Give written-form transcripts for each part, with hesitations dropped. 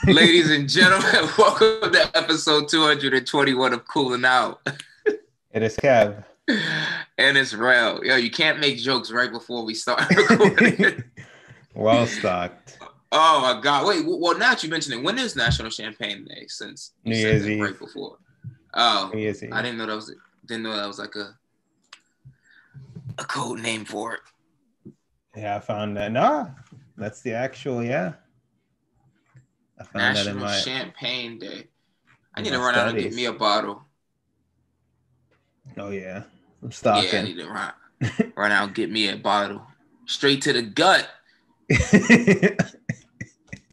Ladies and gentlemen, welcome to episode 221 of Coolin Out. It is Kev. And it's Rel. Yo, you can't make jokes right before we start recording. Well stocked. Oh my God. Wait, well, now that you mentioned it, when is National Champagne Day? Since you New said Year's it Eve. right before. Oh, New Year's Eve. I didn't know that was like a code name for it. Yeah, I found that. Nah, that's the actual, yeah. I found National that in my Champagne Day. I need my to run out and get studies. me a bottle. Oh yeah. I'm Yeah, I stalking. need to run out and get me a bottle. Straight to the gut.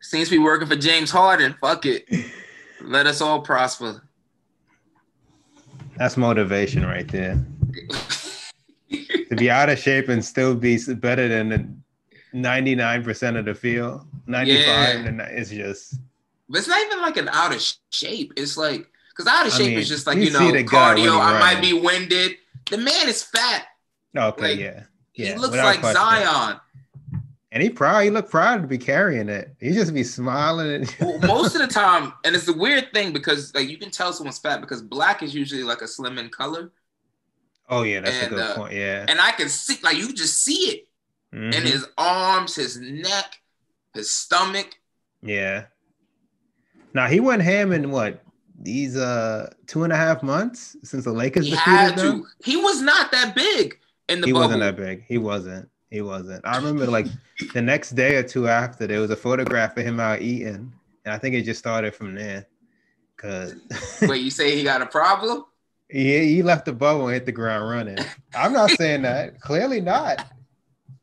Seems to be working for James Harden. Fuck it. Let us all prosper. That's motivation right there. To be out of shape and still be better than the 99% of the field. 95, Yeah. it's just. But it's not even like an out of shape. It's like, because out of shape is just like, you see the guy when cardio. he I might running. be winded. The man is fat. Okay, Like, yeah. He looks without like question. Zion. And he looked proud to be carrying it. He just be smiling. Well, most of the time, and it's a weird thing because like you can tell someone's fat because black is usually like a slim in color. Oh yeah, that's a good point. Yeah. And I can see, like you just see it in his arms, his neck, his stomach. Yeah. Now he went ham in what? These 2.5 months since the Lakers defeated them? He was not that big in the bubble. He wasn't that big. He wasn't. I remember like the next day or two after there was a photograph of him out eating. And I think it just started from there. Cause wait, you say he got a problem? he left the bubble and hit the ground running. I'm not saying that. Clearly not.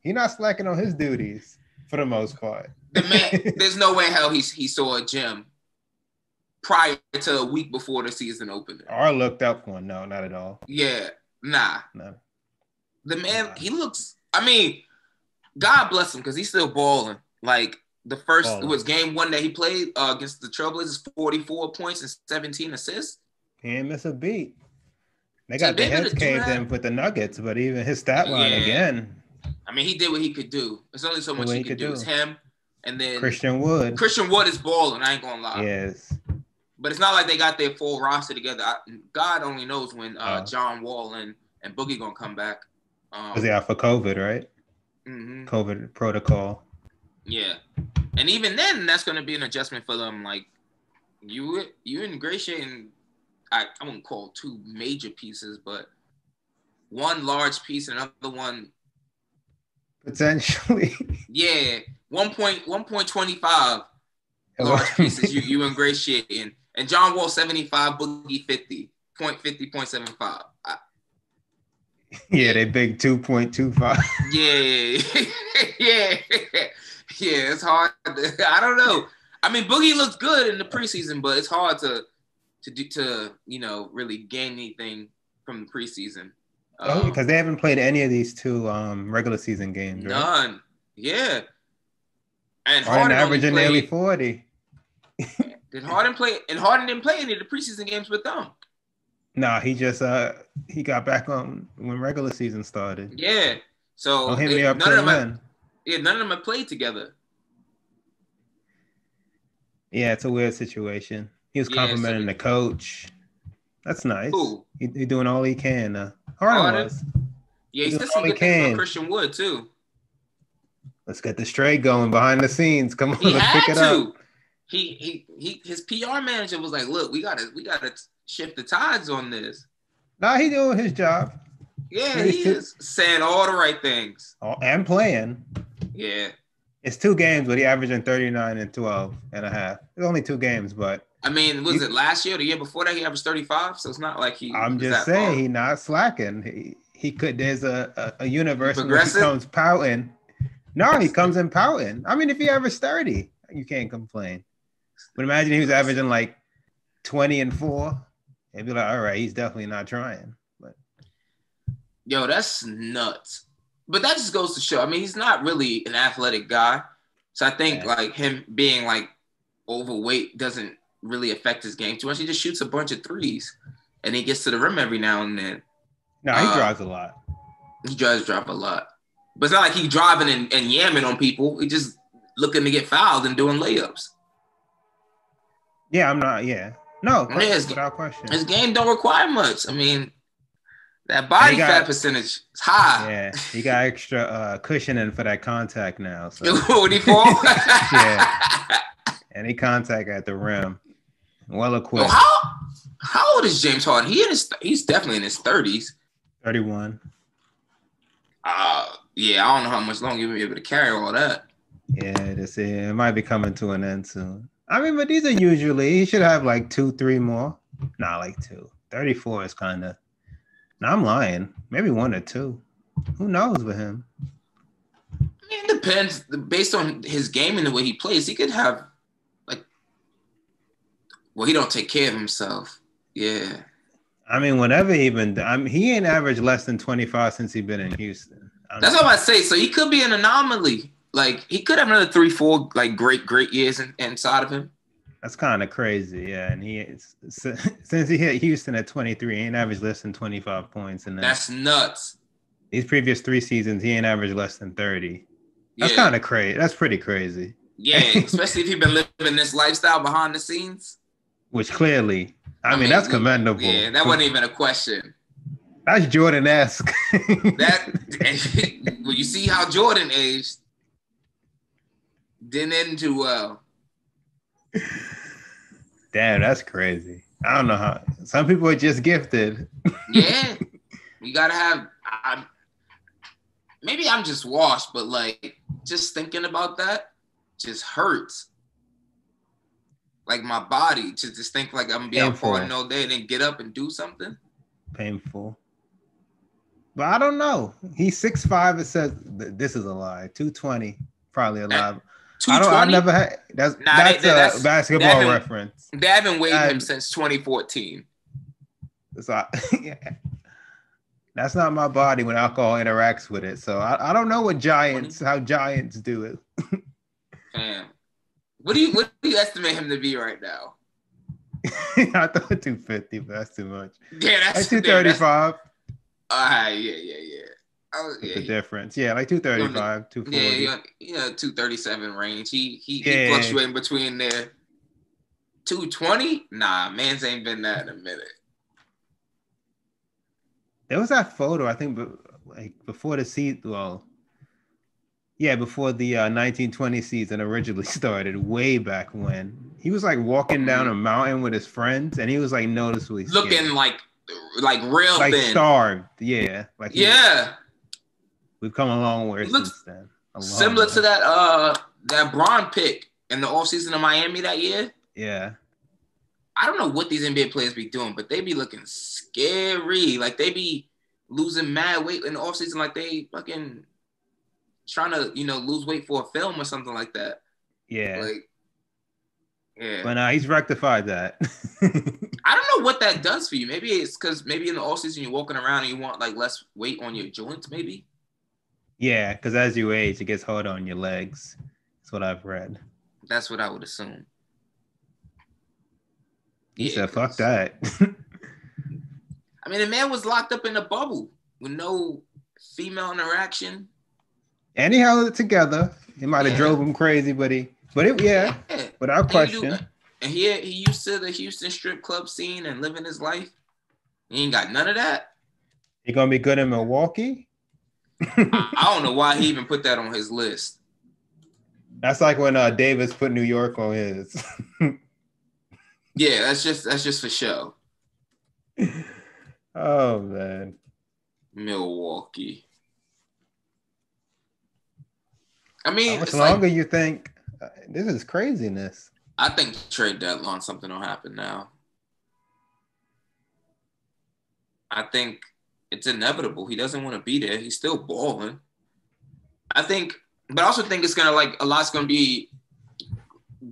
He's not slacking on his duties for the most part. The man, there's no way in hell he saw a gym prior to a week before the season opened. Or looked up one. No, not at all. Yeah, nah. No. The man, he looks, I mean, God bless him because he's still balling. Like the first, it was game one that he played against the Trailblazers, 44 points and 17 assists. He ain't miss a beat. They got the heads caved in with the Nuggets, but even his stat line again. I mean, he did what he could do. There's only so much he could do. It's him and then Christian Wood. Christian Wood is balling, I ain't gonna lie. Yes. But it's not like they got their full roster together. God only knows when John Wall and Boogie gonna come back. Was he out for COVID, right? Mm-hmm. COVID protocol. Yeah. And even then, that's gonna be an adjustment for them. Like you ingratiating, I wouldn't call two major pieces, but one large piece and another one potentially. Yeah, 1.25 large pieces you ingratiating, and John Wall 75, Boogie 50, 0.75. Yeah, they big 2.25. Yeah. It's hard. I don't know. I mean, Boogie looks good in the preseason, but it's hard to really gain anything from the preseason. Because they haven't played any of these two regular season games, right? None. Yeah. And Harden averaging nearly 40. Did Harden play? And Harden didn't play any of the preseason games with them. Nah, he just he got back on when regular season started. Yeah. So none of them have played together. Yeah, it's a weird situation. He was complimenting the coach. That's nice. Who? He doing all he can. Harden was. Yeah, he said some good things about Christian Wood too. Let's get the straight going behind the scenes. Come on, let's pick it up. His PR manager was like, "Look, we gotta shift the tides on this." Nah, he doing his job. Yeah, he is saying all the right things. And playing. Yeah. It's 2 games, but he averaging 39 and 12 and a half. It's only 2 games, but I mean, was it last year or the year before that he averaged 35? So it's not like I'm just saying he's not slacking. He could. There's a universe where he comes pouting. No, he comes in pouting. I mean, if he averaged 30, you can't complain. But imagine he was averaging like 20 and 4. It'd be like, all right, he's definitely not trying. But yo, that's nuts. But that just goes to show. I mean, he's not really an athletic guy. So I think like him being like overweight doesn't really affect his game too much. He just shoots a bunch of threes and he gets to the rim every now and then. No, he drives a lot. He does drive a lot. But it's not like he's driving and yamming on people. He just looking to get fouled and doing layups. Yeah, I'm not. Yeah, no, His, without question. His game don't require much. I mean, that body fat percentage is high. Yeah, he got extra cushioning for that contact now. So would he fall? Yeah, and he contact at the rim. Well equipped. How old is James Harden? He's definitely in his 30s. 31. Yeah, I don't know how much longer he'll be able to carry all that. Yeah, it might be coming to an end soon. I mean, but these are usually, he should have like 2-3 more. Not like 2. 34 is kind of, no, I'm lying. Maybe 1 or 2. Who knows with him? I mean, it depends. Based on his game and the way he plays, he could have, he don't take care of himself. Yeah. I mean, whenever he ain't averaged less than 25 since he's been in Houston. That's what I say. So he could be an anomaly. Like, he could have another 3-4 great years inside of him. That's kind of crazy, yeah. And since he hit Houston at 23, he ain't averaged less than 25 points. And that's nuts. These previous 3 seasons, he ain't averaged less than 30. That's kind of crazy. That's pretty crazy. Yeah, especially if you've been living this lifestyle behind the scenes. Which clearly, I mean that's commendable. Yeah, that wasn't even a question. That's Jordan-esque. Well, you see how Jordan aged. Didn't end too well. Damn, that's crazy. I don't know how. Some people are just gifted. Yeah, you gotta have. Maybe I'm just washed, but just thinking about that just hurts. Like my body to just think like I'm gonna be out partying all day and then get up and do something. Painful. But I don't know. He's 6'5". It says this is a lie. 220, probably a lie. I never had. That's a basketball reference. They haven't weighed him since 2014. That's not my body when alcohol interacts with it. So I don't know how giants do it. Damn. What do you estimate him to be right now? I thought 250, but that's too much. Yeah, that's 235. Yeah. The difference. Yeah, like 235, 240. Yeah, 237 range. He fluctuating between there. 220? Nah, man's ain't been that in a minute. There was that photo, I think, before the season. Well, yeah, before the 1920 season originally started, way back when. He was walking down a mountain with his friends, and he was noticeably skinny. Looking like real thin. Starved. Yeah. We've come a long way since then. Similar to that Bron pick in the offseason of Miami that year. Yeah. I don't know what these NBA players be doing, but they be looking scary. They be losing mad weight in the offseason, they fucking trying to, lose weight for a film or something like that. Yeah. Yeah. But he's rectified that. I don't know what that does for you. Maybe it's because in the offseason you're walking around and you want less weight on your joints, maybe. Yeah, because as you age, it gets harder on your legs. That's what I've read. That's what I would assume. He said, fuck that. I mean, the man was locked up in a bubble with no female interaction. And he held it together. It might have drove him crazy, without question. And he used to the Houston strip club scene and living his life. He ain't got none of that. He gonna be good in Milwaukee? I don't know why he even put that on his list. That's like when Davis put New York on his. Yeah, that's just for show. Oh man. Milwaukee. I mean, how much longer you think? This is craziness. I think trade deadline something will happen now. I think it's inevitable. He doesn't want to be there. He's still balling. But I also think it's gonna a lot's gonna be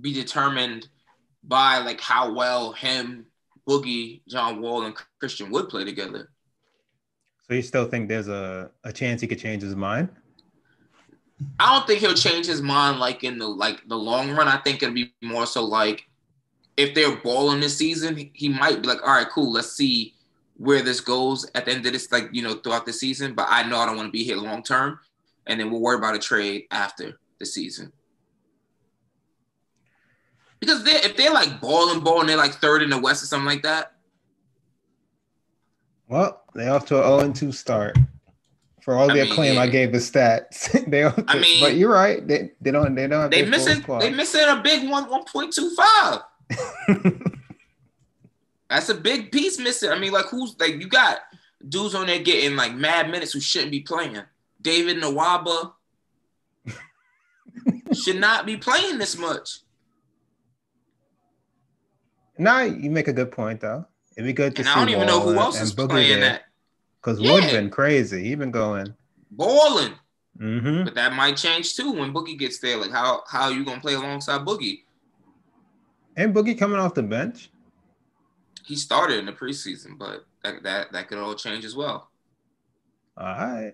determined by how well him, Boogie, John Wall, and Christian Wood play together. So you still think there's a chance he could change his mind? I don't think he'll change his mind in the long run. I think it'll be more so if they're balling this season, he might be all right, cool, let's see where this goes at the end of this, throughout the season. But I know I don't want to be here long term, and then we'll worry about a trade after the season. Because if they're like balling, they're like third in the West or something like that. Well, they're off to an 0-2 start. For all the acclaim I gave the stats, but you're right. They don't have their full squad. They missing a big 1.25. That's a big piece missing. I mean, like who's like you got dudes on there getting like mad minutes who shouldn't be playing. David Nwaba should not be playing this much. Nah, you make a good point though. It'd be good to see. I don't even know who else is playing that. Because Wood's been crazy. He's been going. Balling. Mm-hmm. But that might change too when Boogie gets there. Like how are you gonna play alongside Boogie? Ain't Boogie coming off the bench? He started in the preseason, but that could all change as well. All right.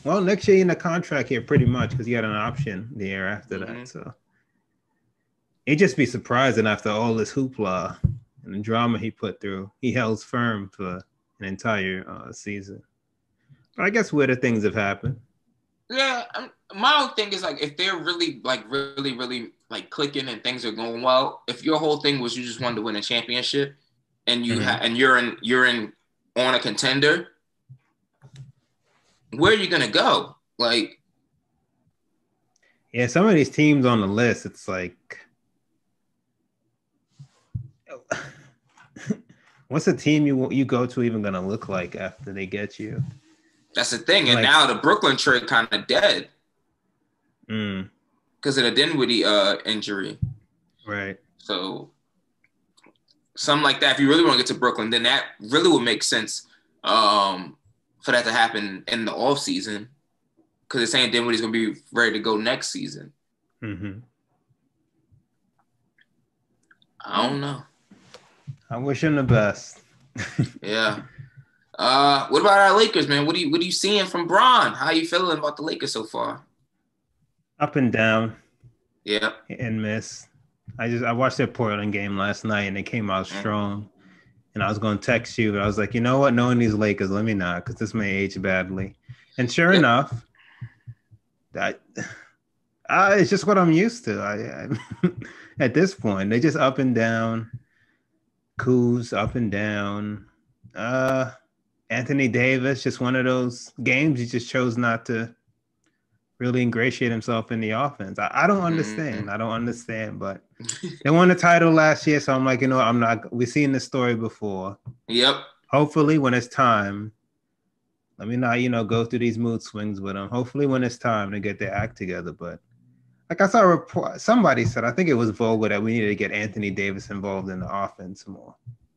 Well, next year in the contract here, pretty much, because he had an option the year after that. So he'd just be surprising after all this hoopla and the drama he put through. He held firm for an entire season. But I guess weirder things have happened. Yeah, my own thing is like if they're really like clicking and things are going well. If your whole thing was you just wanted to win a championship, and you and you're in on a contender, where are you gonna go? Like, yeah, some of these teams on the list, it's like, what's a team you go to even gonna look like after they get you? That's the thing, and now the Brooklyn trade kind of dead because of the Dinwiddie injury, right? So something like that. If you really want to get to Brooklyn, then that really would make sense for that to happen in the off season because they're saying Dinwiddie's gonna be ready to go next season. Mm-hmm. I don't know. I wish him the best. Yeah. What about our Lakers, man? What are you seeing from Bron? How are you feeling about the Lakers so far? Up and down. Yeah. Hit and miss. I watched their Portland game last night and they came out strong. And I was going to text you, but I was like, you know what? Knowing these Lakers, let me not, because this may age badly. And sure enough, it's just what I'm used to. I at this point, they just up and down. Kuz up and down. Anthony Davis, just one of those games he just chose not to really ingratiate himself in the offense. I don't understand. I don't understand, but they won the title last year, so I'm like, we've seen this story before. Yep. Hopefully when it's time, let me not, go through these mood swings with them. Hopefully when it's time to get their act together, but like I saw a report, somebody said, I think it was Vogel, that we needed to get Anthony Davis involved in the offense more.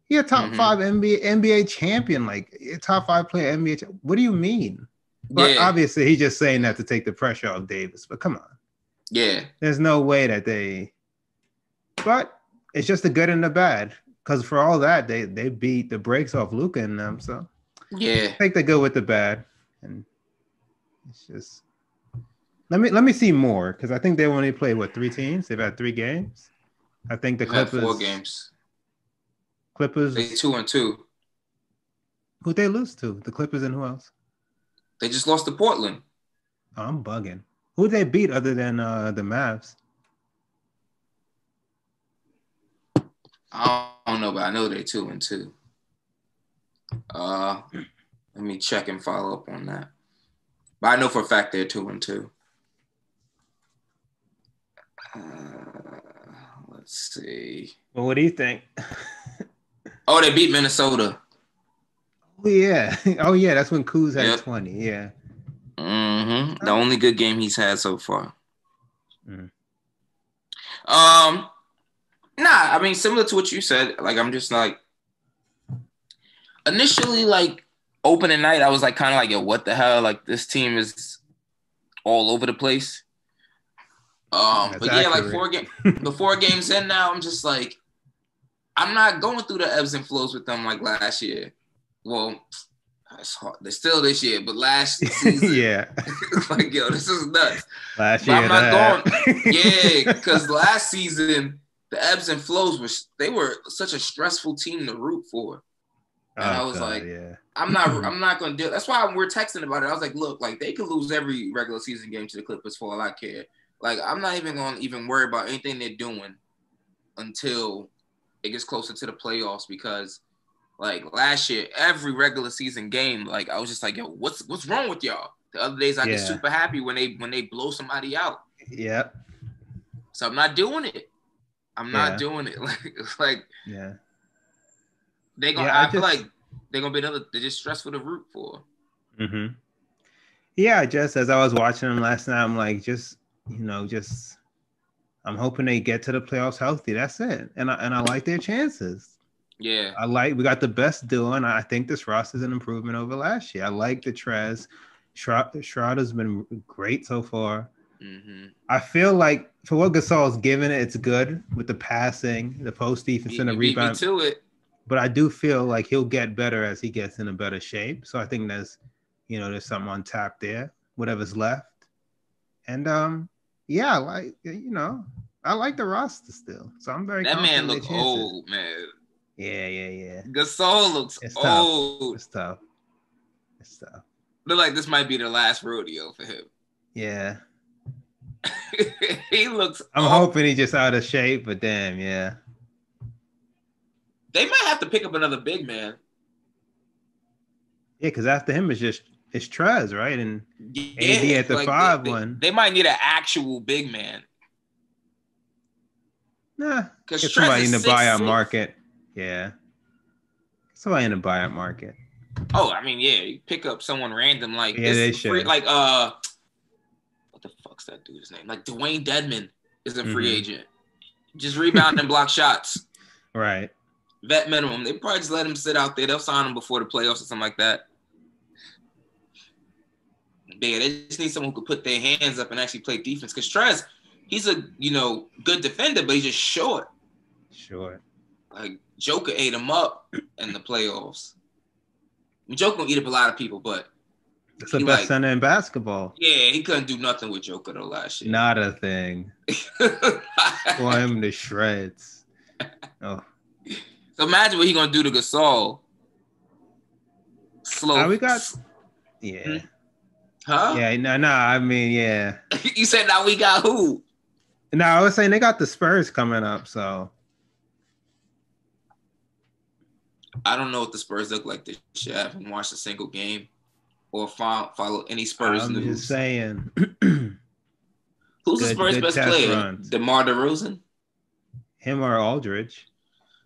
You're a top 5 NBA champion, like a top 5 player NBA. What do you mean? But obviously, he's just saying that to take the pressure off Davis. But come on. Yeah. There's no way that they. But it's just the good and the bad. Because for all that, they beat the brakes off Luka and them. So yeah, take the good with the bad. And it's just. Let me see more, because I think they only played 3 teams. They've had 3 games. I think the Clippers. 4 games. Clippers. They 2-2. Who'd they lose to? The Clippers and who else? They just lost to Portland. Oh, I'm bugging. Who'd they beat other than the Mavs? I don't know, but I know they 2-2. Let me check and follow up on that. But I know for a fact they're 2-2. Let's see. Well, what do you think? Oh, they beat Minnesota. Oh, yeah. Oh, yeah. That's when Kuz had 20. Yeah. The only good game he's had so far. Nah, I mean, similar to what you said, like, I'm just like, initially, like, opening night, I was like, kind of like, yo, what the hell? Like, this team is all over the place. But yeah, like, the 4 games in now, I'm just like, I'm not going through the ebbs and flows with them like last year. Well, it's hard. They're still this year, but last season, yeah, like, yo, this is nuts. Last year, I'm not going. Yeah, because last season the ebbs and flows they were such a stressful team to root for, and I was like, I'm not going to do it. That's why we're texting about it. I was like, look, like they could lose every regular season game to the Clippers for all I care. Like, I'm not even going to even worry about anything they're doing until it gets closer to the playoffs, because like last year, every regular season game, like I was just like, yo, what's wrong with y'all? The other days I get super happy when they blow somebody out. Yep. So I'm not doing it. I'm not doing it. Like they gonna. I feel like they're gonna be they're just stressful to root for. Mm-hmm. Yeah, just as I was watching them last night, I'm like, I'm hoping they get to the playoffs healthy. That's it. And I like their chances. Yeah. We got the best duo, and I think this roster is an improvement over last year. I like the Trez. Schroeder's been great so far. Mm-hmm. I feel like for what Gasol's given it, it's good with the passing, the post defense, and the rebound. Beat me to it. But I do feel like he'll get better as he gets in a better shape. So I think there's something on tap there, whatever's left. And I like the roster still. So I'm very confident. That man looks old, man. Yeah. Gasol looks old. It's tough. Look like this might be the last rodeo for him. Yeah. He looks I'm hoping he's just out of shape, but damn, yeah. They might have to pick up another big man. Yeah, because after him it's Trez, right? And AD at the 5-1. They might need an actual big man. Nah, because somebody in the buyout market. Yeah. Somebody in the buyout market. Oh, I mean, yeah, you pick up someone random like they should. Like what the fuck's that dude's name? Like Dwayne Dedman is a free agent. Just rebound and block shots. Right. Vet minimum. They probably just let him sit out there. They'll sign him before the playoffs or something like that. Yeah, they just need someone who could put their hands up and actually play defense. Because Trez, he's a good defender, but he's just short. Short. Like Joker ate him up in the playoffs. I mean, Joker gonna eat up a lot of people, but it's the best center in basketball. Yeah, he couldn't do nothing with Joker though last year. Not a thing. For him to shreds. Oh. So imagine what he's gonna do to Gasol. Slow. We got. Yeah. Huh? Yeah. No. I mean, yeah. You said now we got who? No, I was saying they got the Spurs coming up, so. I don't know what the Spurs look like this year. I haven't watched a single game or follow any Spurs news. I'm just saying. Who's the Spurs' best player? DeMar DeRozan? Him or Aldridge?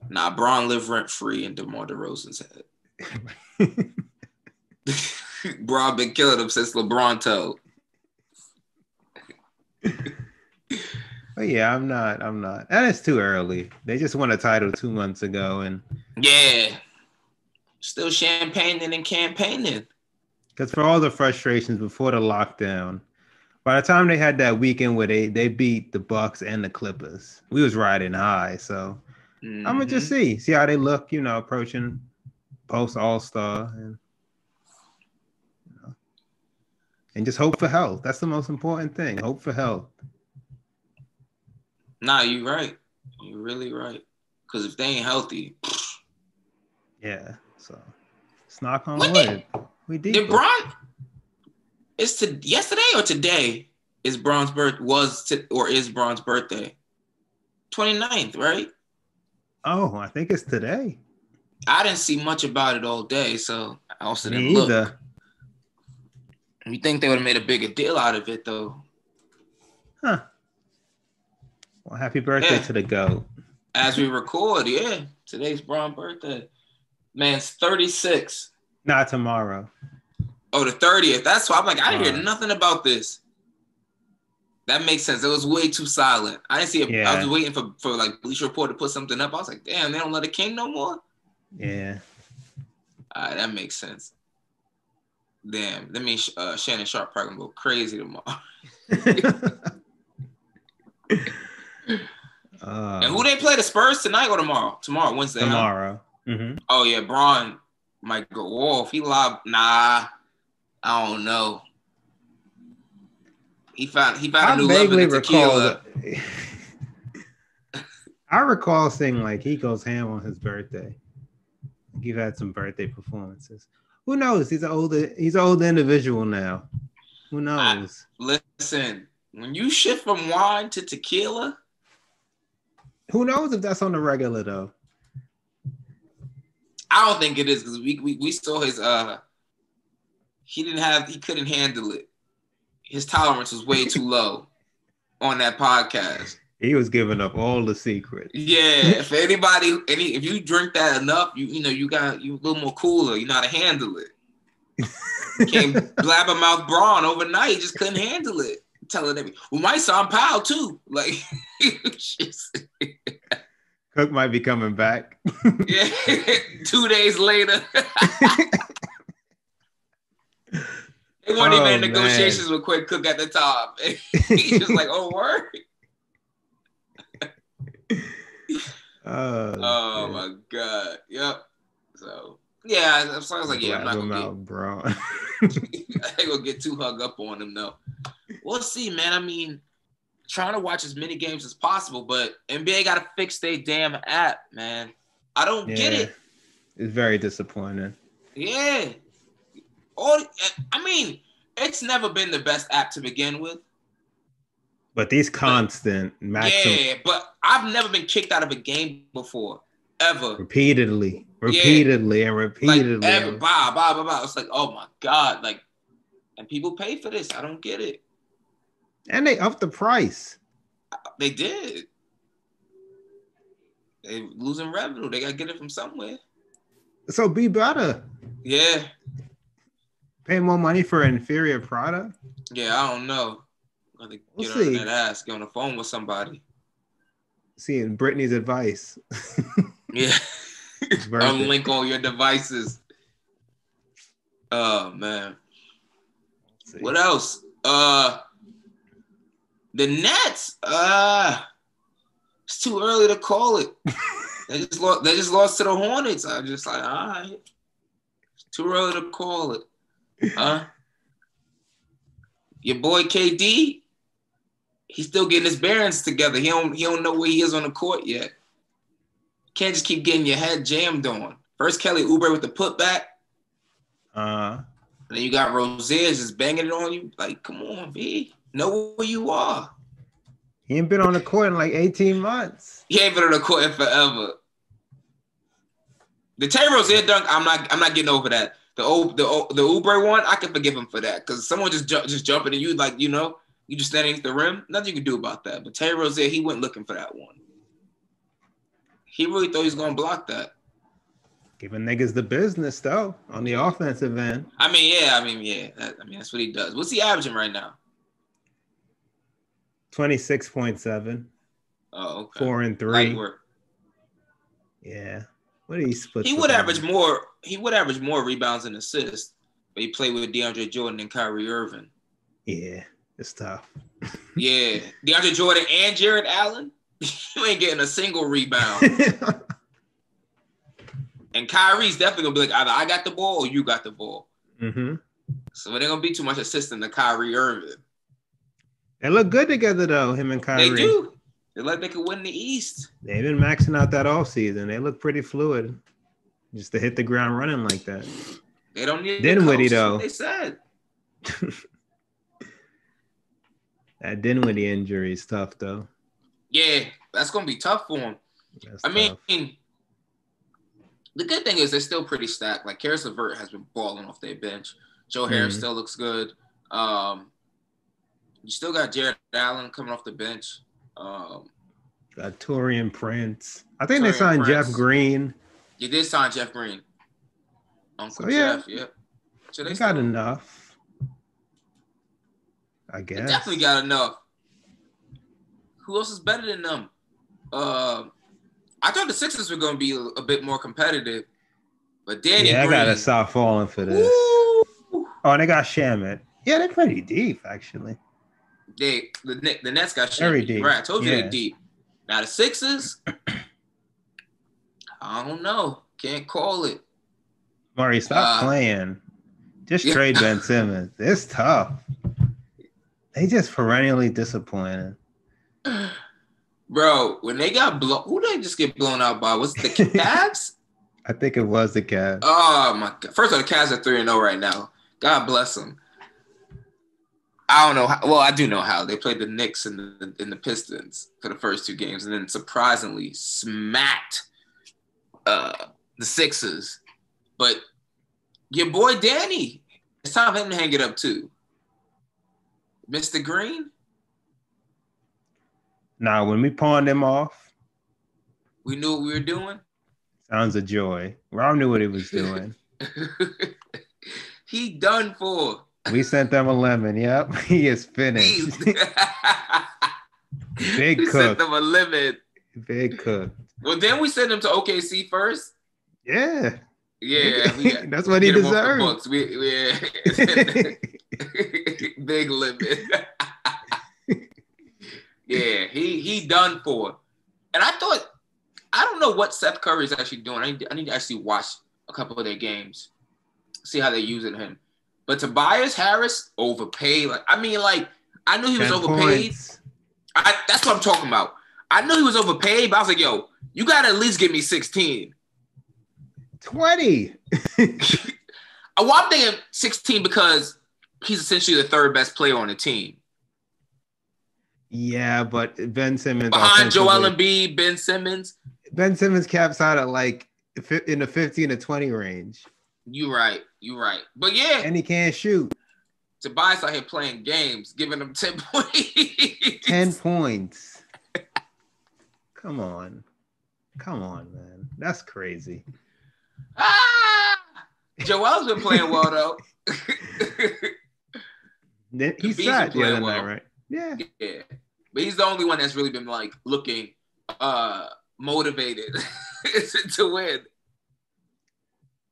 Nah, Braun live rent free in DeMar DeRozan's head. Braun been killing him since LeBron told. But yeah, I'm not. And it's too early. They just won a title 2 months ago, and yeah, still champagning and campaigning. Because for all the frustrations before the lockdown, by the time they had that weekend where they beat the Bucks and the Clippers, we was riding high. So I'm gonna just see how they look, approaching post All-Star, and just hope for health. That's the most important thing. Hope for health. Nah, you're right. You're really right. Because if they ain't healthy, yeah. So it's knock on wood. We did. Did Braun? It's yesterday or today? Is Braun's birthday? Is Braun's birthday? 29th, right? Oh, I think it's today. I didn't see much about it all day, so I also didn't look. Either. You think they would have made a bigger deal out of it, though? Huh. Well, happy birthday to the GOAT. As we record, yeah. Today's Braun's birthday. Man's 36. Not tomorrow. Oh, the 30th. That's why I'm like, I didn't hear nothing about this. That makes sense. It was way too silent. I didn't see it. Yeah. I was waiting for like Bleacher Report to put something up. I was like, damn, they don't let a king no more? Yeah. All right, that makes sense. Damn, that means Shannon Sharp probably gonna go crazy tomorrow. And who they play, the Spurs tonight or tomorrow? Tomorrow, Wednesday. Tomorrow. Huh? Mm-hmm. Oh yeah, Braun might go off. He live. Nah, I don't know. He found a new love in the tequila. I recall seeing like he goes ham on his birthday. You've had some birthday performances. Who knows? He's an older individual now. Who knows? Listen, When you shift from wine to tequila, who knows if that's on the regular though? I don't think it is because we saw his he couldn't handle it. His tolerance was way too low on that podcast. He was giving up all the secrets. Yeah, if if you drink that enough, you a little more cooler. You know how to handle it. Came blabbermouth brawn overnight. He just couldn't handle it. Telling every might sound pal too. Like Cook might be coming back. Yeah, 2 days later. They weren't even in negotiations with Quick Cook at the time. He's just like, oh, word. Oh my God. Yep. So yeah, so I was like, yeah, I'm not gonna get bro. I ain't gonna get too hung up on him though. We'll see, man. I mean, trying to watch as many games as possible, but NBA gotta fix their damn app, man. I don't get it. It's very disappointing. Yeah. I mean, it's never been the best app to begin with. But these constant maximum. Yeah, but I've never been kicked out of a game before, ever. Repeatedly. Like, blah. It's like, oh my God. Like, and people pay for this. I don't get it. And they upped the price. They did. They're losing revenue. They got to get it from somewhere. So be better. Yeah. Pay more money for an inferior product? Yeah, I don't know. I'm going to get on that ass, get on the phone with somebody. Seeing Brittany's advice. Yeah. Unlink all your devices. Oh, man. What else? The Nets. It's too early to call it. They just lost to the Hornets. I'm just like, all right. It's too early to call it. Your boy KD, he's still getting his bearings together. He don't know where he is on the court yet. Can't just keep getting your head jammed on. First Kelly Oubre with the putback. And then you got Rozier just banging it on you. Like, come on, B. Know where you are. He ain't been on the court in like 18 months. He ain't been on the court in forever. The Terry Rozier dunk, I'm not getting over that. The Oubre one, I can forgive him for that because someone just jumping and you like, you just standing at the rim. Nothing you can do about that. But Terry Rozier, he went looking for that one. He really thought he was gonna block that. Giving niggas the business though on the offensive end. I mean, yeah. That's what he does. What's he averaging right now? 26.7. Oh, okay. 4 and 3. Light work. Yeah. What did he split? He would average more rebounds and assists, but he played with DeAndre Jordan and Kyrie Irving. Yeah, it's tough. Yeah. DeAndre Jordan and Jared Allen, you ain't getting a single rebound. And Kyrie's definitely gonna be like, either I got the ball or you got the ball. Mm-hmm. So it ain't gonna be too much assisting to Kyrie Irving. They look good together though, him and Kyrie. They do. They look like they could win the East. They've been maxing out that offseason. They look pretty fluid. Just to hit the ground running like that. They don't need Dinwiddie though. They said. That Dinwiddie injury is tough though. Yeah, that's gonna be tough for him. I mean, the good thing is they're still pretty stacked. Like Karis LeVert has been balling off their bench. Joe Harris still looks good. You still got Jared Allen coming off the bench. Got Taurean Prince. I think they signed Jeff Green. You did sign Jeff Green. Uncle Jeff, yeah. So they got enough. I guess. They definitely got enough. Who else is better than them? I thought the Sixers were going to be a bit more competitive, but Danny Green. I got to stop falling for this. Woo! Oh, and they got Shamet. Yeah, they're pretty deep, actually. The Nets got Shamet. Very deep. Right, I told you they're deep. Now the Sixers, I don't know. Can't call it. Murray, stop playing. Just trade Ben Simmons. It's tough. They just perennially disappointed. Bro, when they got blown, who did they just get blown out by? Was it the Cavs? I think it was the Cavs. Oh, my God. First of all, the Cavs are 3-0 right now. God bless them. I don't know. Well, I do know how. They played the Knicks and the Pistons for the first 2 games, and then surprisingly smacked the Sixers. But your boy Danny, it's time for him to hang it up too. Mr. Green? Nah, when we pawned him off, we knew what we were doing. Sounds a joy. Rob knew what he was doing. He done for. We sent them a lemon. Yep, he is finished. Big cook. Sent them a lemon. Big cook. Well, then we sent him to OKC first. Yeah. Yeah. That's what he deserved. Big lemon. Yeah, he done for. And I don't know what Seth Curry is actually doing. I need to actually watch a couple of their games, see how they're using him. But Tobias Harris overpaid. I knew he was overpaid. That's what I'm talking about. I knew he was overpaid, but I was like, yo, you got to at least give me 16. 20. Well, I'm thinking 16 because he's essentially the third best player on the team. Yeah, but Ben Simmons. Behind Joel Embiid, Ben Simmons. Ben Simmons caps out at in the 15 to 20 range. You're right. But yeah. And he can't shoot. Tobias out here playing games, giving them 10 points. 10 points. Come on, man. That's crazy. Joel's been playing well, though. He sat the other night, right? Yeah. But he's the only one that's really been looking motivated to win.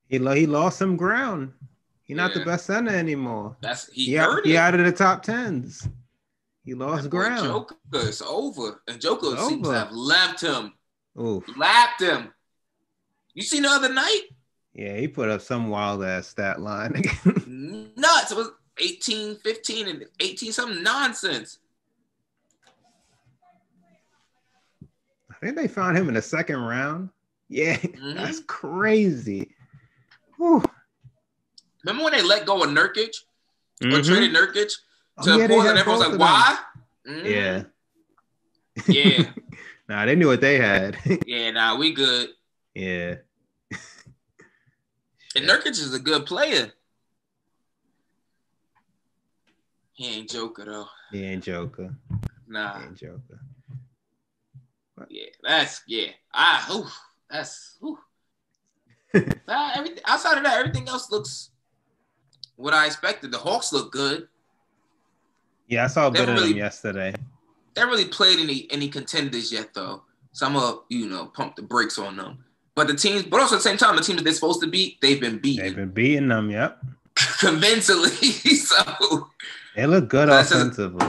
He lost some ground. He's not the best center anymore. He out of the top 10s. He lost ground. Joker, it's over. And Joker seems to have lapped him. Oof. Lapped him. You seen the other night? Yeah, he put up some wild ass stat line. Nuts. It was 18, 15, and 18, some nonsense. I think they found him in the second round. Yeah, That's crazy. Whew. Remember when they let go of Nurkic? Or traded Nurkic to Portland? And everyone's like, why? Yeah. Yeah. Nah, they knew what they had. Yeah, we good. Yeah. And Nurkic is a good player. He ain't Joker, though. He ain't Joker. Nah. He ain't Joker. What? Yeah, that's everything outside of that, everything else looks what I expected. The Hawks look good. Yeah, I saw a bit of them yesterday. They haven't really played any contenders yet, though. So I'm gonna, pump the brakes on them. But also at the same time, the teams that they're supposed to beat, they've been beaten. They've been beating them, yep. Convincingly. So they look good offensively.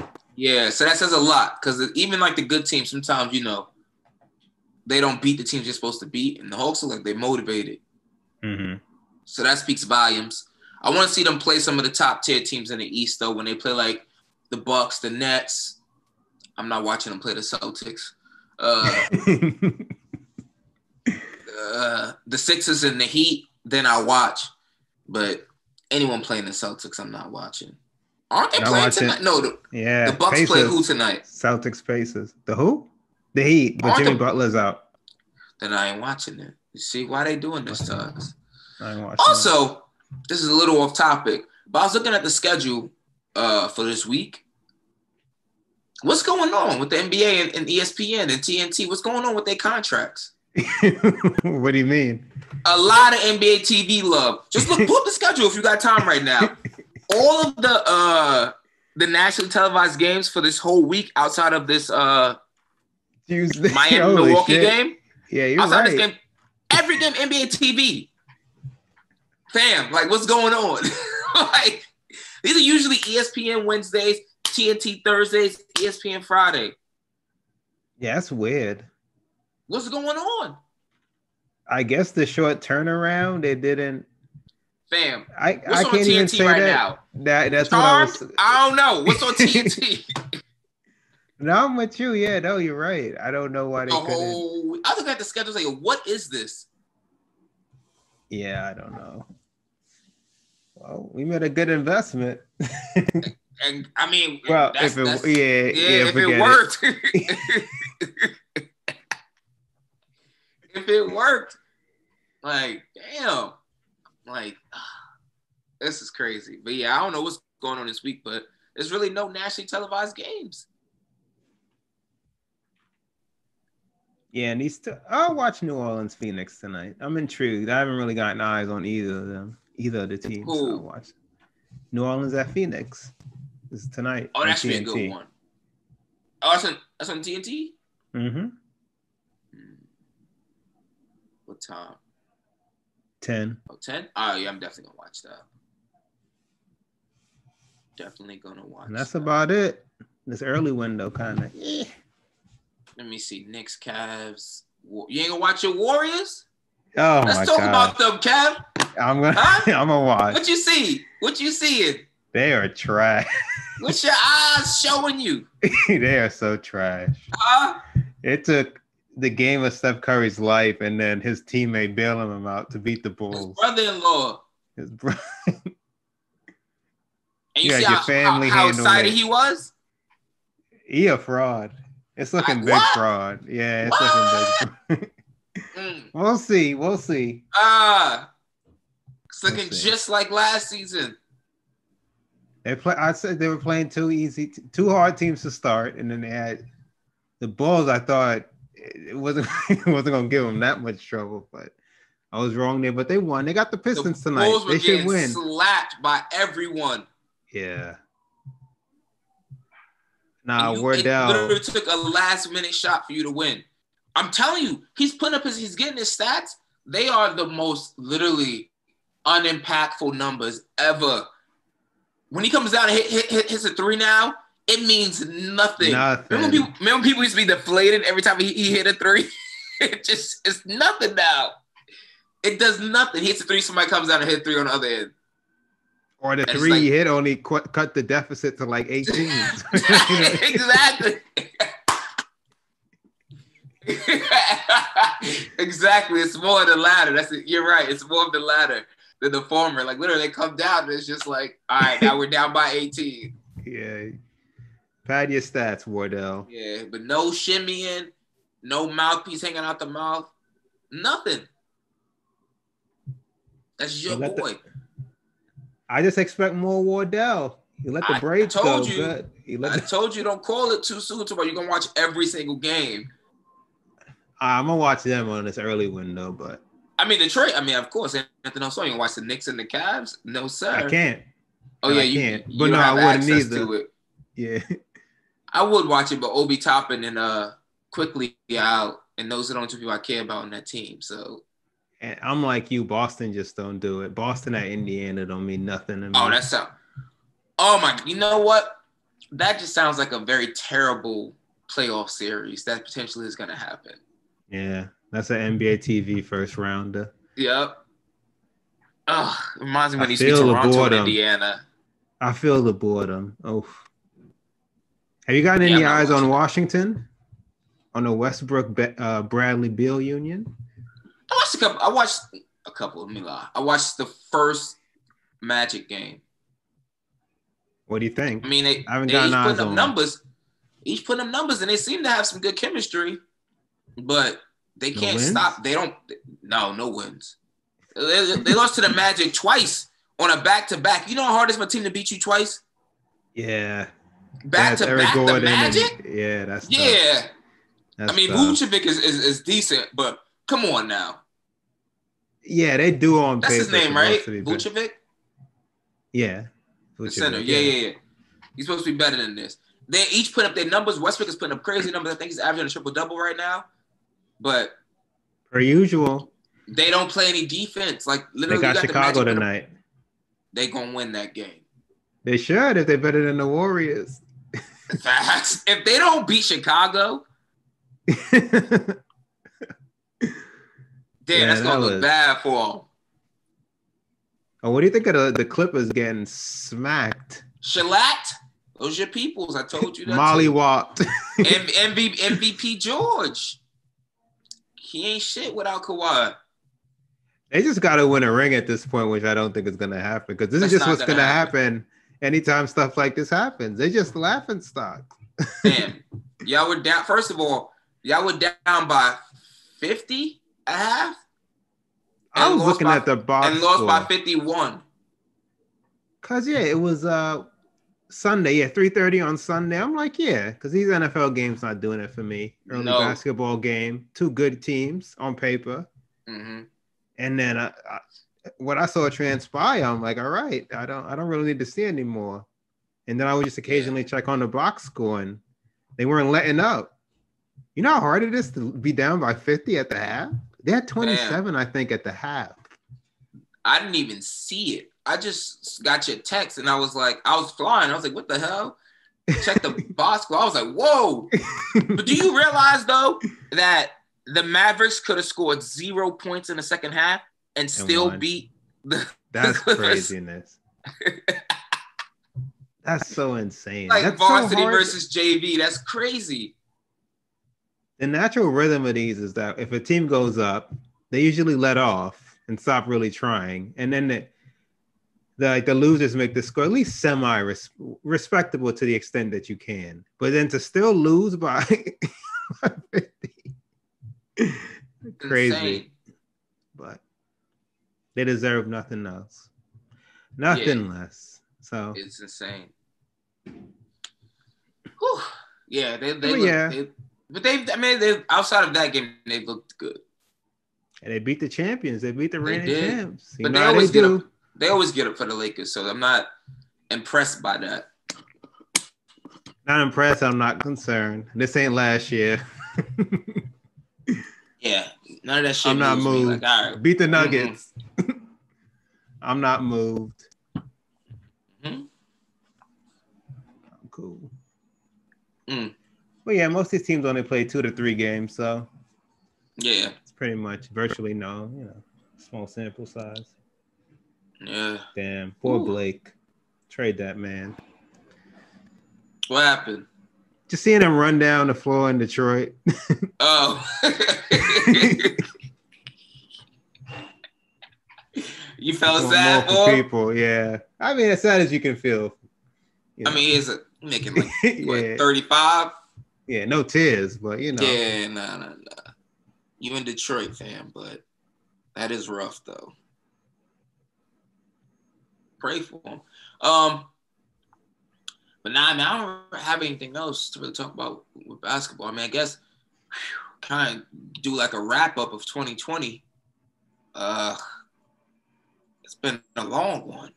So that says a lot. Because even the good teams, sometimes, they don't beat the teams they're supposed to beat. And the Hawks are they're motivated. Mm-hmm. So that speaks volumes. I want to see them play some of the top tier teams in the East, though, when they play the Bucks, the Nets. I'm not watching them play the Celtics. The Sixers and the Heat, then I'll watch. But anyone playing the Celtics, I'm not watching. Aren't they playing tonight? No, the Bucks Pacers. play who tonight? Celtics Pacers. The who? The Heat, but Jimmy Butler's out. Then I ain't watching it. You see why they doing this to us? I ain't watching also, this is a little off topic, but I was looking at the schedule for this week. What's going on with the NBA and ESPN and TNT? What's going on with their contracts? What do you mean? A lot of NBA TV love. Just pull up the schedule if you got time right now. All of the nationally televised games for this whole week outside of this Tuesday. Miami-Milwaukee game. Yeah, you're outside right. This game, every game NBA TV. Fam, what's going on? These are usually ESPN Wednesdays, TNT Thursdays, ESPN Friday. Yeah, that's weird. What's going on? I guess the short turnaround, they didn't. Fam, I can't TNT even say right that. That's Charmed? what I don't know. What's on TNT? No, I'm with you. Yeah, no, you're right. I don't know why they couldn't. I look at the schedule what is this? Yeah, I don't know. Well, we made a good investment. And I mean, well, if it worked, if it worked, like damn, like this is crazy. But yeah, I don't know what's going on this week, but there's really no nationally televised games. Yeah, and I'll watch New Orleans Phoenix tonight. I'm intrigued. I haven't really gotten eyes on either of the teams. Cool. So I'll watch New Orleans at Phoenix. This is tonight. Oh, that should be a good one. Oh, that's on TNT? Mm-hmm. What time? 10. Oh, 10? Oh, yeah, I'm definitely going to watch that. Definitely going to watch And that's about it. This early window kind of. Let me see. Knicks, Cavs. You ain't going to watch your Warriors? Oh, Let's talk about them, Kev. I'm gonna watch. What you see? What you seeing? They are trash. What's your eyes showing you? They are so trash. It took the game of Steph Curry's life and then his teammate bailing him out to beat the Bulls. His brother-in-law. His brother. And you see how excited he was? He a fraud. It's looking big fraud. Yeah, it's looking big. We'll see. It's looking just like last season. I said they were playing two hard teams to start, and then they had the Bulls. I thought it wasn't gonna give them that much trouble, but I was wrong there. But they won. They got the Pistons tonight. Bulls were they should win. Slapped by everyone. Yeah. Wardell. It literally took a last-minute shot for you to win. I'm telling you, he's getting his stats. They are the most literally unimpactful numbers ever. When he comes down and hits a three now, it means nothing. Remember when people used to be deflated every time he hit a three? It's nothing now. It does nothing. He hits a three, somebody comes down and hits a three on the other end. Or the three he hit only cut the deficit to like 18. Exactly. Exactly. It's more of the latter. That's it. You're right. It's more of the latter than the former. Like literally, they come down and it's just like, all right, now we're down by 18. Yeah. Pad your stats, Wardell. Yeah, but no shimmying, no mouthpiece hanging out the mouth, nothing. That's your boy. I just expect more Wardell. You let the braids go. Good. I told you don't call it too soon. Tomorrow you're gonna watch every single game. I'm gonna watch them on this early window, but I mean Detroit. I mean, of course, Anthony. No, so you gonna watch the Knicks and the Cavs? No, sir. I can't. Oh yeah, you can't. But no, I wouldn't either. To it. Yeah, I would watch it, but Obi Toppin and Quickly out, and those are the only two people I care about on that team. So. And I'm like you, Boston just don't do it. Boston at Indiana don't mean nothing to me. Oh, that's so. Oh my! You know what? That just sounds like a very terrible playoff series that potentially is going to happen. Yeah, that's an NBA TV first rounder. Yep. Reminds me when he speaks Toronto and Indiana. I feel the boredom. Oh. Have you gotten any eyes on Washington? On the Westbrook Bradley Beal union? I watched a couple. Let me lie. I watched the first Magic game. What do you think? I mean, they each putting up numbers. Each putting up numbers, and they seem to have some good chemistry, but they can't stop. They don't. No wins. They lost to the Magic twice on a back-to-back. You know how hard it's for a team to beat you twice? Yeah. Back-to-back, the Magic? That's tough. I mean, Vucevic is decent, but come on now. Yeah, they do on paper. That's his name, right? Vucevic? Yeah. The center. Yeah. He's supposed to be better than this. They each put up their numbers. Westbrook is putting up crazy numbers. I think he's averaging a triple-double right now. But per usual, they don't play any defense. Like literally, they got Chicago tonight. They gonna win that game. They should if they're better than the Warriors. Facts. If they don't beat Chicago, that's gonna look bad for them. Oh, what do you think of the Clippers getting smacked? Shellacked? Those your peoples. I told you that. Mollywopped. MVP George. He ain't shit without Kawhi. They just got to win a ring at this point, which I don't think is going to happen because this is just what's going to happen anytime stuff like this happens. They just laughing stock. Damn. Y'all were down. First of all, y'all were down by 50 at half. I was looking at the box and lost score. by 51. Cause it was Sunday, 3:30 on Sunday. I'm like, because these NFL games not doing it for me. Early basketball game, two good teams on paper, and then what I saw transpire, I'm like, all right, I don't really need to see anymore. And then I would just occasionally check on the box score, and they weren't letting up. You know how hard it is to be down by 50 at the half? They had 27, I think, at the half. I didn't even see it. I just got your text, and I was like, I was flying. I was like, what the hell? Check the box score. I was like, whoa. But do you realize, though, that the Mavericks could have scored 0 points in the second half and still beat the That's craziness. That's so insane. Like that's varsity so versus JV. That's crazy. The natural rhythm of these is that if a team goes up, they usually let off and stop really trying. And then the losers make the score at least semi-respectable to the extent that you can. But then to still lose by 50, crazy. Insane. But they deserve nothing else. Nothing less. So it's insane. Whew. Yeah, they outside of that game, they looked good. And they beat the champions. They beat the reigning champs. But they always get up. They always get up for the Lakers, so I'm not impressed by that. Not impressed. I'm not concerned. This ain't last year. Yeah, none of that shit. I'm not moved. Like, all right. Beat the Nuggets. I'm not moved. I'm cool. Well, yeah, most of these teams only play 2 to 3 games, so yeah, it's pretty much virtually small sample size. Yeah. Damn, poor Blake. Trade that man. What happened? Just seeing him run down the floor in Detroit. Oh. You felt sad for people, yeah. I mean, as sad as you can feel. I mean, he's making like 35. Yeah, no tears, but Yeah, nah. You in Detroit, fam, but that is rough though. Pray for him. But nah, I mean, I don't have anything else to really talk about with basketball. I mean, I guess kind of do like a wrap up of 2020. It's been a long one.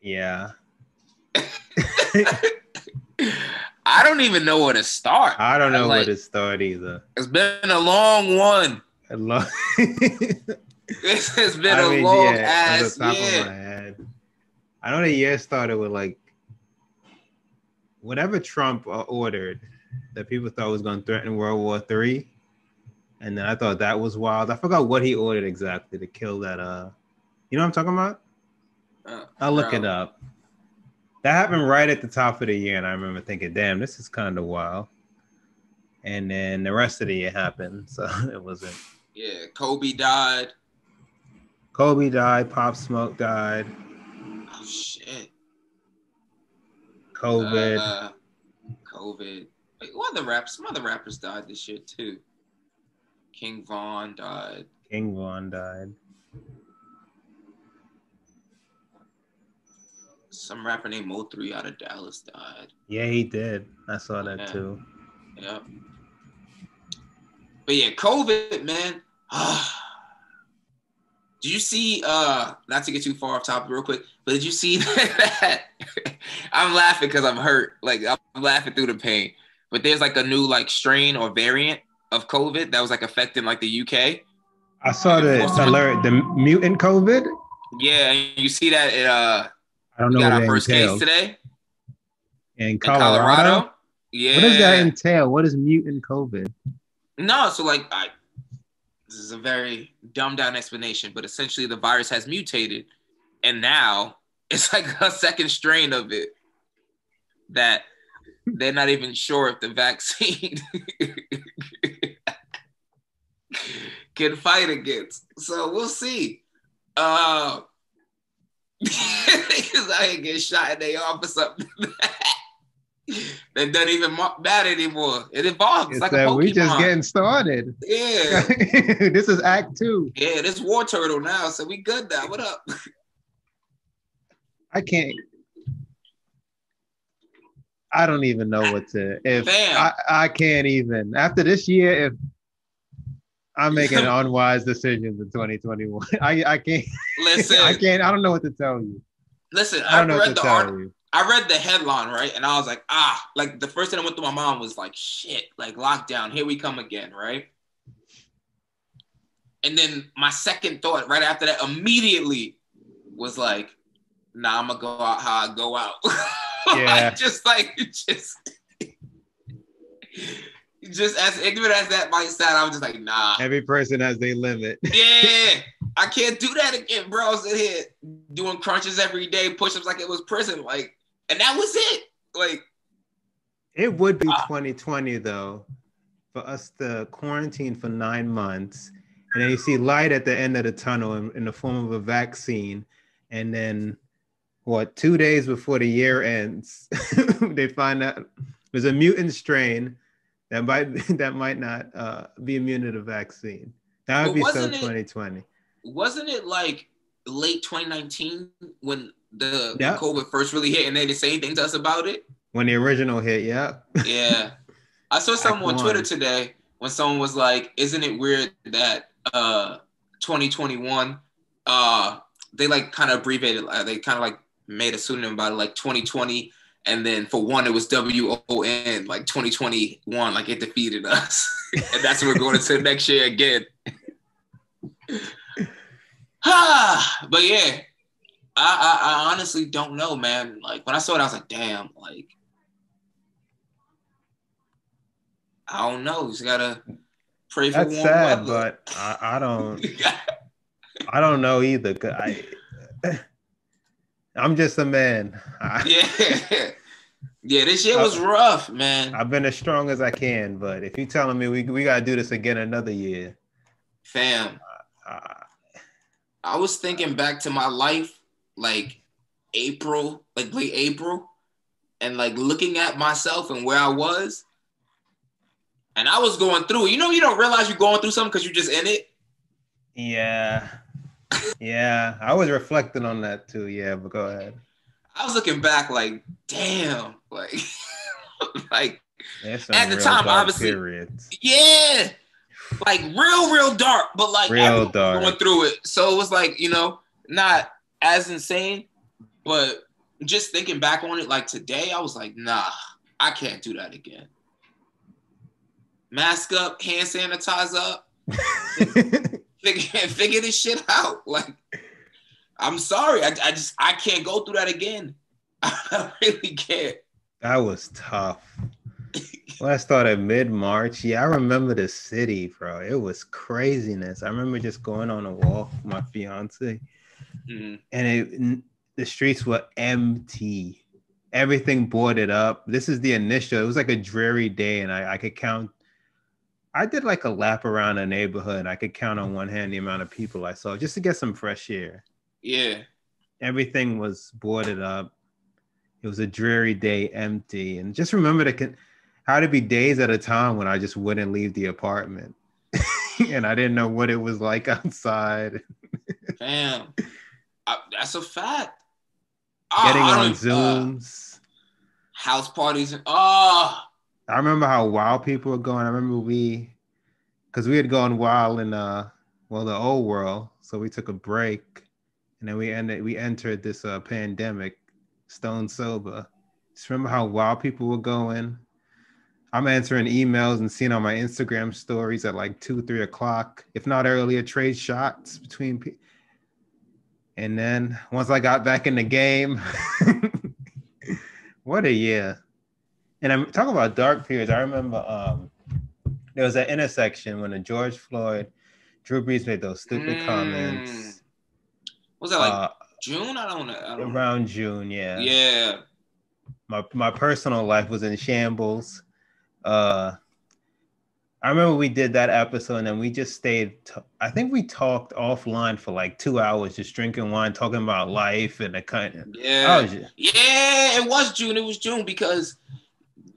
Yeah. I don't even know where to start. I don't know where to start either. It's been a long one. This has been a long ass year. I know the year started with like whatever Trump ordered that people thought was going to threaten World War III. And then I thought that was wild. I forgot what he ordered exactly to kill that. You know what I'm talking about? I'll look it up. That happened right at the top of the year. And I remember thinking, damn, this is kind of wild. And then the rest of the year happened. So it wasn't. Yeah, Kobe died. Pop Smoke died. Oh, shit. COVID. Wait, some other rappers died this year, too. King Von died. Some rapper named Mo3 out of Dallas died. Yeah, he did. I saw that too. Yeah. But yeah, COVID, man. Did you see, not to get too far off topic real quick, but did you see that? I'm laughing because I'm hurt. Like, I'm laughing through the pain. But there's like a new like strain or variant of COVID that was like affecting like the UK. I saw the alert, the mutant COVID. Yeah, you see that it, I don't know. We got our first case today in Colorado. Yeah. What does that entail? What is mutant COVID? No, so like this is a very dumbed down explanation, but essentially the virus has mutated, and now it's like a second strain of it that they're not even sure if the vaccine can fight against. So we'll see. Niggas out here get shot in their arm for something that doesn't even matter anymore. It evolves. It's like a Pokemon. We just getting started. Yeah. This is Act 2. Yeah, this War Turtle now, so we good now. What up? I don't even know what to. I can't even. After this year, if I'm making unwise decisions in 2021, I can't. Listen, I can't. I don't know what to tell you. Listen, I read the headline, right? And I was like, like the first thing that went through my mind was like, shit, like lockdown, here we come again, right? And then my second thought right after that immediately was like, nah, I'm gonna go out how I go out. Yeah. just as ignorant as that might sound, I was just like, nah. Every person has their limit. Yeah. I can't do that again, bro. I was in here doing crunches every day, push-ups like it was prison. Like, and that was it. Like, it would be 2020 though, for us to quarantine for 9 months, and then you see light at the end of the tunnel in the form of a vaccine, and then 2 days before the year ends, they find out there's a mutant strain that might not be immune to the vaccine. That would be so 2020. Wasn't it like late 2019 when the COVID first really hit and they didn't say anything to us about it? When the original hit, yeah. Yeah. I saw something on Twitter today when someone was like, isn't it weird that 2021, they like kind of abbreviated, they kind of like made a pseudonym about it, like 2020, and then for one it was WON, like 2021, like it defeated us. And that's what we're going into next year again. But yeah, I honestly don't know, man. Like when I saw it, I was like, damn, like I don't know. You just gotta pray for warm weather. But I don't know either. I'm just a man. Yeah, this year was rough, man. I've been as strong as I can, but if you're telling me we gotta do this again another year, fam. I was thinking back to my life, like April, like late April, and like looking at myself and where I was, and I was going through. You know, you don't realize you're going through something because you're just in it. Yeah. Yeah, I was reflecting on that too. Yeah, but go ahead. I was looking back like, damn, like, like at the time, obviously, periods. Yeah, like real dark, but like real dark going through it. So it was like, you know, not as insane, but just thinking back on it, like today, I was like, nah, I can't do that again. Mask up, hand sanitize up. Figure this shit out. Like, I'm sorry. I can't go through that again. I really can't. That was tough. Well, I started mid-March. Yeah, I remember the city, bro. It was craziness. I remember just going on a walk with my fiance, and the streets were empty. Everything boarded up. This is the initial. It was like a dreary day, and I could count. I did like a lap around the neighborhood. I could count on one hand the amount of people I saw just to get some fresh air. Yeah. Everything was boarded up. It was a dreary day, empty. And just remember how to be days at a time when I just wouldn't leave the apartment. And I didn't know what it was like outside. Damn. That's a fact. Getting on Zooms. House parties. I remember how wild people were going. I remember because we had gone wild in the old world. So we took a break, and then we entered this pandemic stone sober. Just remember how wild people were going. I'm answering emails and seeing on my Instagram stories at like 2-3 o'clock, if not earlier, trade shots between people. And then once I got back in the game, what a year. And I'm talking about dark periods. I remember there was an intersection when the George Floyd, Drew Brees made those stupid comments. Was that like June? I don't know. Around June, yeah. Yeah. My personal life was in shambles. I remember we did that episode and then we just stayed. I think we talked offline for like 2 hours, just drinking wine, talking about life and the kind of. Yeah, it was June. It was June because,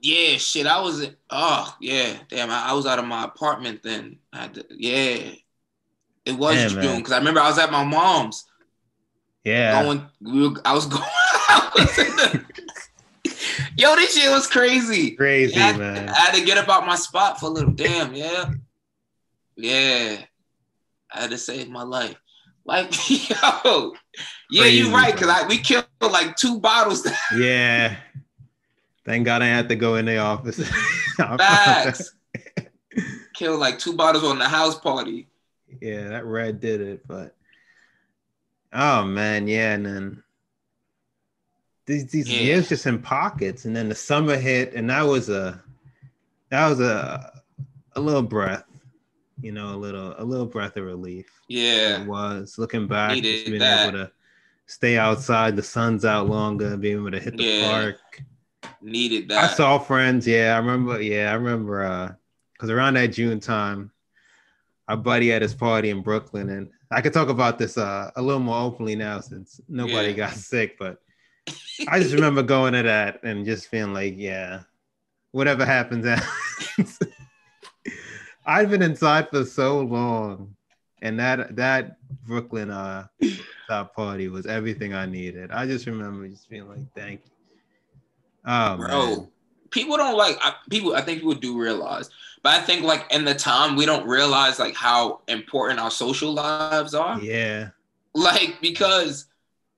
yeah, shit. I was. Oh, yeah, damn. I was out of my apartment then. It was June because I remember I was at my mom's. Yeah. I was going. Yo, this shit was crazy. Crazy, man. I had to get up out my spot for a little. Damn, yeah. Yeah. I had to save my life. Like, yo. Yeah, crazy, you're right, because we killed like 2 bottles. Yeah. Thank God I had to go in the office. Facts. Killed like 2 bottles on the house party. Yeah, that red did it, but oh man, yeah, and then these years just in pockets, and then the summer hit, and that was a little breath, you know, a little breath of relief. Yeah, it was looking back, just being able to stay outside, the sun's out longer, being able to hit the park. Needed that. I saw friends. I remember because around that June time, our buddy had his party in Brooklyn, and I could talk about this a little more openly now since nobody got sick, but I just remember going to that and just feeling like, whatever happens. I've been inside for so long, and that Brooklyn top party was everything I needed. I just remember just feeling like, thank you. Oh, bro, man. People don't I think people do realize, but I think like in the time we don't realize like how important our social lives are. Yeah. Like, because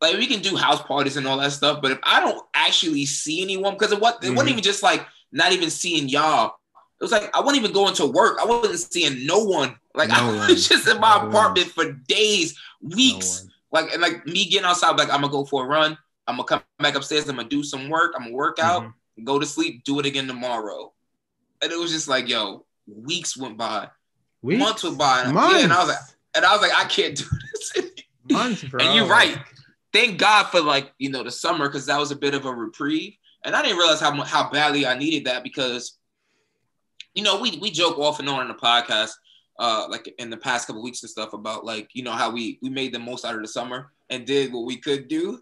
like we can do house parties and all that stuff, but if I don't actually see anyone, because it wasn't even just like not even seeing y'all. It was like I wasn't even going to work. I wasn't seeing no one. Like I was just in my apartment for days, weeks. Like, and like me getting outside, like I'm gonna go for a run. I'm gonna come back upstairs. I'm gonna do some work. I'm gonna work out, go to sleep, do it again tomorrow. And it was just like, yo, weeks went by, months went by, and I was like, I can't do this. Months, bro. And you're right. Thank God for like, you know, the summer, because that was a bit of a reprieve. And I didn't realize how badly I needed that, because, you know, we joke off and on in the podcast, like in the past couple of weeks and stuff about like, you know, how we made the most out of the summer and did what we could do.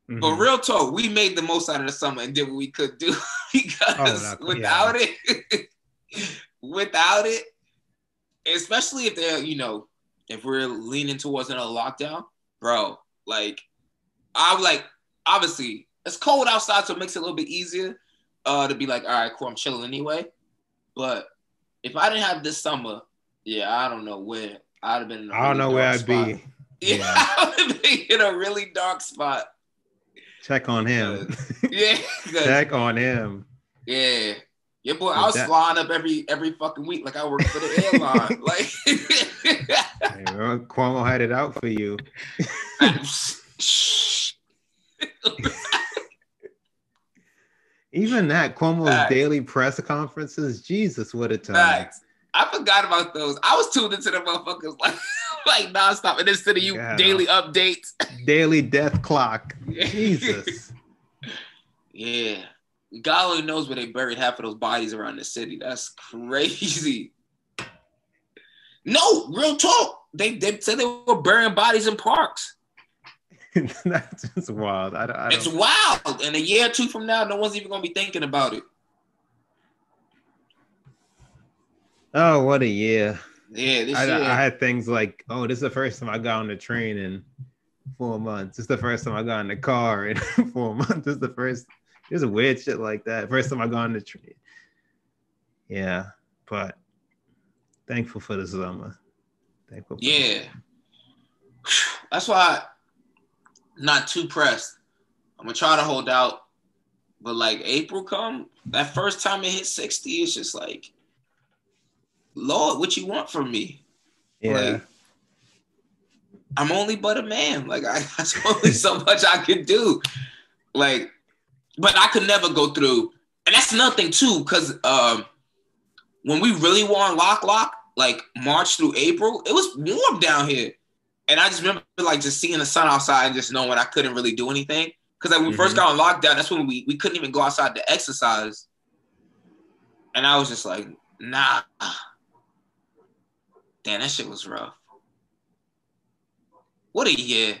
But real talk, we made the most out of the summer and did what we could do, because without it, especially if they're, you know, if we're leaning towards another lockdown, bro, like, I'm like, obviously, it's cold outside, so it makes it a little bit easier to be like, all right, cool, I'm chilling anyway. But if I didn't have this summer, I don't know where I'd have been in a I don't know where I'd be. Yeah, I would have been in a really dark spot. Check on him. Yeah. Check on him. Yeah. Yeah, boy, I was flying up every fucking week like I worked for the airline. Like, hey, bro, Cuomo had it out for you. Even that, Cuomo's daily press conferences, Jesus, what a time. Facts. I forgot about those. I was tuned into the motherfuckers like nonstop, and instead of you daily updates. Daily death clock. Jesus. Yeah. God only knows where they buried half of those bodies around the city. That's crazy. No, real talk. They said they were burying bodies in parks. That's just wild. It's wild. And a year or two from now, no one's even going to be thinking about it. Oh, what a year. Yeah, this year. I had things like, this is the first time I got on the train in 4 months. This is the first time I got in the car in 4 months. This is the first. There's a weird shit like that. First time I got on the train. Yeah, but thankful for the summer. That's why I'm not too pressed. I'm going to try to hold out. But like April come, that first time it hit 60, it's just like, Lord, what you want from me? Yeah. Like, I'm only but a man. Like, there's only so much I could do. Like, but I could never go through. And that's another thing, too, because when we really were on lock, like March through April, it was warm down here. And I just remember, like, just seeing the sun outside and just knowing I couldn't really do anything. Because, like, when we first got on lockdown, that's when we couldn't even go outside to exercise. And I was just like, nah. Damn, that shit was rough. What a year.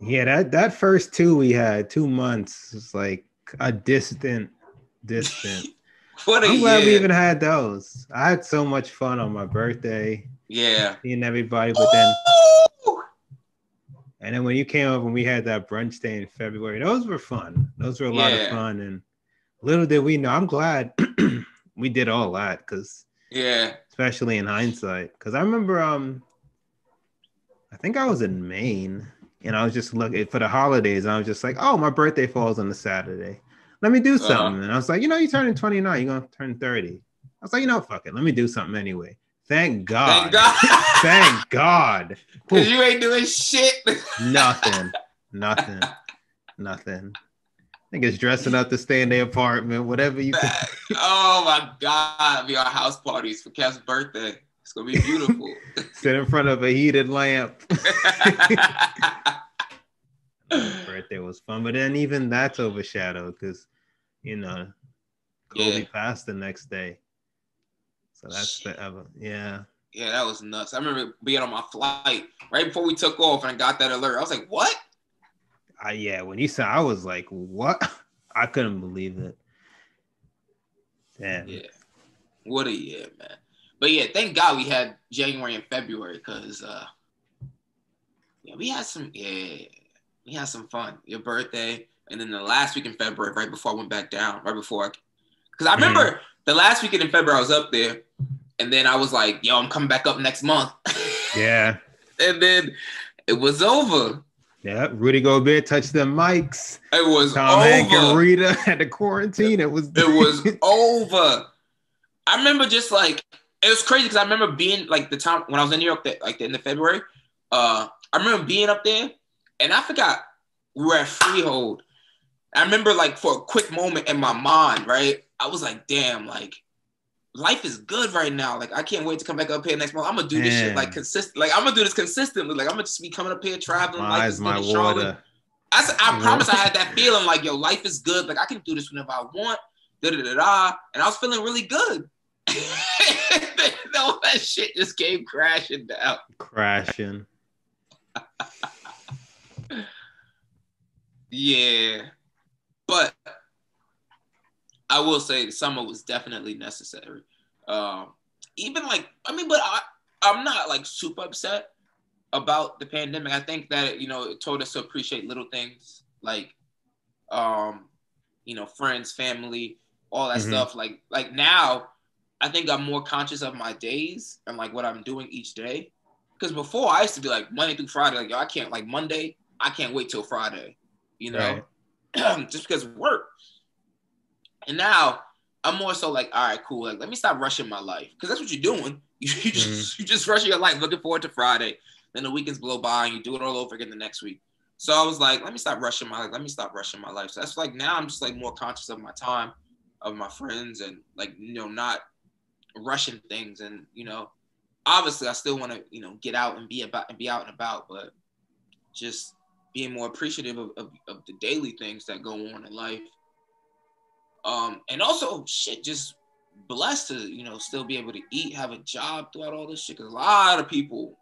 Yeah, that first 2 months was like a distant. I'm glad we even had those. I had so much fun on my birthday. Yeah. Seeing everybody, but then and then when you came up and we had that brunch day in February, those were fun. Those were a lot of fun. And little did we know, I'm glad we did all that because especially in hindsight. Because I remember I think I was in Maine and I was just looking for the holidays. I was just like, oh, my birthday falls on a Saturday. Let me do something. And I was like, you're turning 29, you're gonna turn 30. I was like, fuck it, let me do something anyway. Thank God. Thank God. Because you ain't doing shit. Nothing. Niggas dressing up to stay in their apartment, whatever you can. Oh my God. It'll be our house parties for Kev's birthday. It's going to be beautiful. Sit in front of a heated lamp. Birthday was fun. But then even that's overshadowed because, Kobe passed the next day. So that's forever. Yeah. Yeah, that was nuts. I remember being on my flight right before we took off and I got that alert. I was like, what? Yeah, when you said, I was like, what? I couldn't believe it. Damn. Yeah. What a year, man. But yeah, thank God we had January and February because we had some fun. Your birthday and then the last week in February, right before I went back down, because I remember the last weekend in February I was up there and then I was like, yo, I'm coming back up next month. Yeah. And then it was over. Yeah, Rudy Gobert touched them mics. It was Tom Hank and Rita had to quarantine. It was over. I remember just like it was crazy because I remember being like the time when I was in New York, like the end of February. I remember being up there, and I forgot we were at Freehold. I remember like for a quick moment in my mind, right? I was like, damn, like life is good right now. Like I can't wait to come back up here next month. I'm gonna do this shit like consistent. Like I'm gonna do this consistently. Like I'm gonna just be coming up here traveling. My eyes, my water. I promise I had that feeling like, yo, life is good. Like I can do this whenever I want. And I was feeling really good. Then all that shit just came crashing down. Yeah. But I will say the summer was definitely necessary. Even like, but I'm not like super upset about the pandemic. I think that, it taught us to appreciate little things like, friends, family, all that stuff. Like now I think I'm more conscious of my days and like what I'm doing each day. Because before I used to be like Monday through Friday, like, yo, I can't like Monday. I can't wait till Friday, right. Just because of work. And now I'm more so like, all right, cool. Like, let me stop rushing my life. Because that's what you're doing. You just rushing your life, looking forward to Friday. Then the weekends blow by and you do it all over again the next week. So I was like, let me stop rushing my life. So that's like, now I'm just like more conscious of my time, of my friends and like, not rushing things. And, obviously I still want to, get out and be out and about, but just being more appreciative of the daily things that go on in life. And also just blessed to, still be able to eat, have a job throughout all this shit. Cause a lot of people,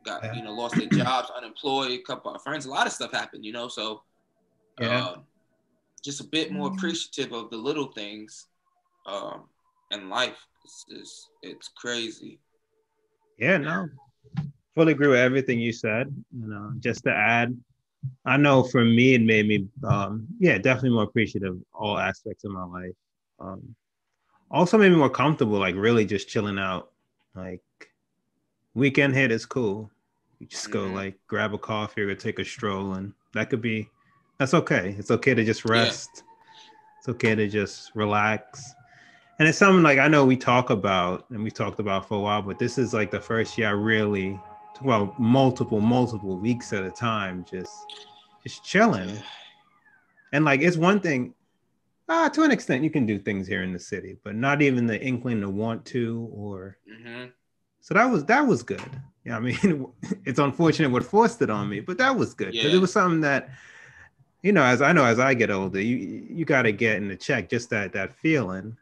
got, lost their jobs, unemployed, a couple of friends, a lot of stuff happened, so just a bit more appreciative of the little things in life. It's crazy. Yeah, no, fully agree with everything you said. Just to add, I know for me, it made me, definitely more appreciative of all aspects of my life. Also made me more comfortable, like really just chilling out. Like weekend hit is cool. You just go like grab a coffee or take a stroll, and that's okay. It's okay to just rest. Yeah. It's okay to just relax. And it's something like I know we talk about and we talked about for a while, but this is like the first year I really talk about multiple weeks at a time, just chilling. And like it's one thing, to an extent you can do things here in the city, but not even the inkling to want to or so that was good. Yeah, I mean it's unfortunate what forced it on me, but that was good because it was something that as I get older, you got to get in the check, just that feeling.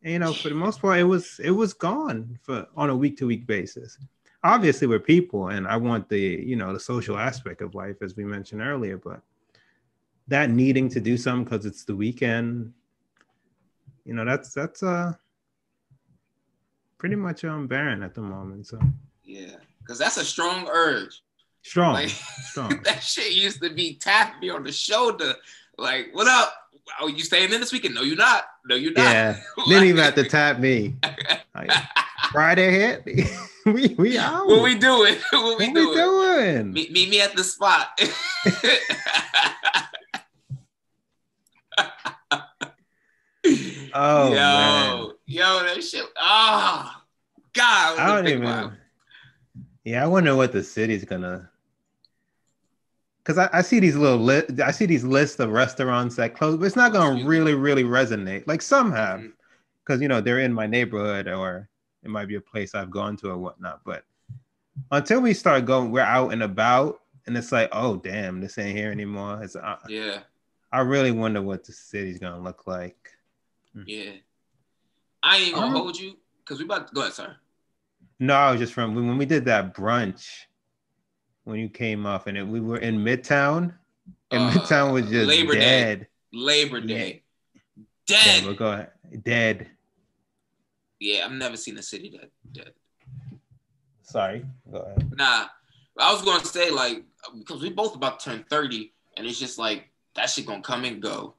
And, for the most part, it was gone on a week-to-week basis. Obviously, we're people, and I want the social aspect of life, as we mentioned earlier, but that needing to do something because it's the weekend, that's pretty much barren at the moment. So yeah, because that's a strong urge. Strong. That shit used to be tapping me on the shoulder, like, "What up? Oh, you staying in this weekend? No, you're not. No, you're not." Yeah, didn't even have to tap me. Like, Friday hit. we out. What we doing? What we doing? Meet me at the spot. Oh man. Yo, that shit. Oh God. I don't even. Yeah, I wonder what the city's gonna. Because I see these lists of restaurants that close, but it's not gonna really resonate. Like some have, because they're in my neighborhood, or it might be a place I've gone to or whatnot. But until we start going, we're out and about, and it's like, oh damn, this ain't here anymore. It's yeah. I really wonder what the city's gonna look like. Yeah, I ain't gonna hold you because we about to go ahead, sir. No, I was just from when we did that brunch when you came off, and we were in Midtown, and Midtown was just dead. Labor Day, dead. Yeah, but go ahead, dead. Yeah, I've never seen a city that dead. Sorry, go ahead. Nah, I was gonna say like because we both about to turn 30, and it's just like that shit gonna come and go.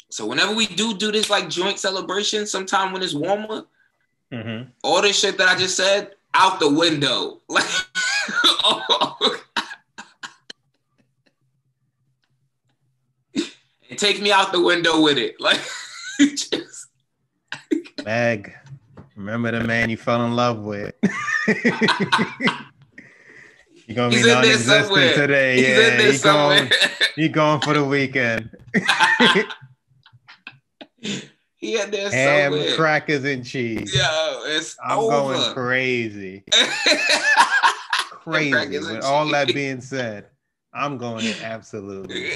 So whenever we do this like joint celebration, sometime when it's warmer, all this shit that I just said out the window, like, and take me out the window with it, like, just. Meg, remember the man you fell in love with. You're gonna be non-existent today. Yeah, you going for the weekend. He had there ham, somewhere. Crackers, and cheese. Yo, I'm going crazy. Crazy. With all that being said, I'm going absolutely.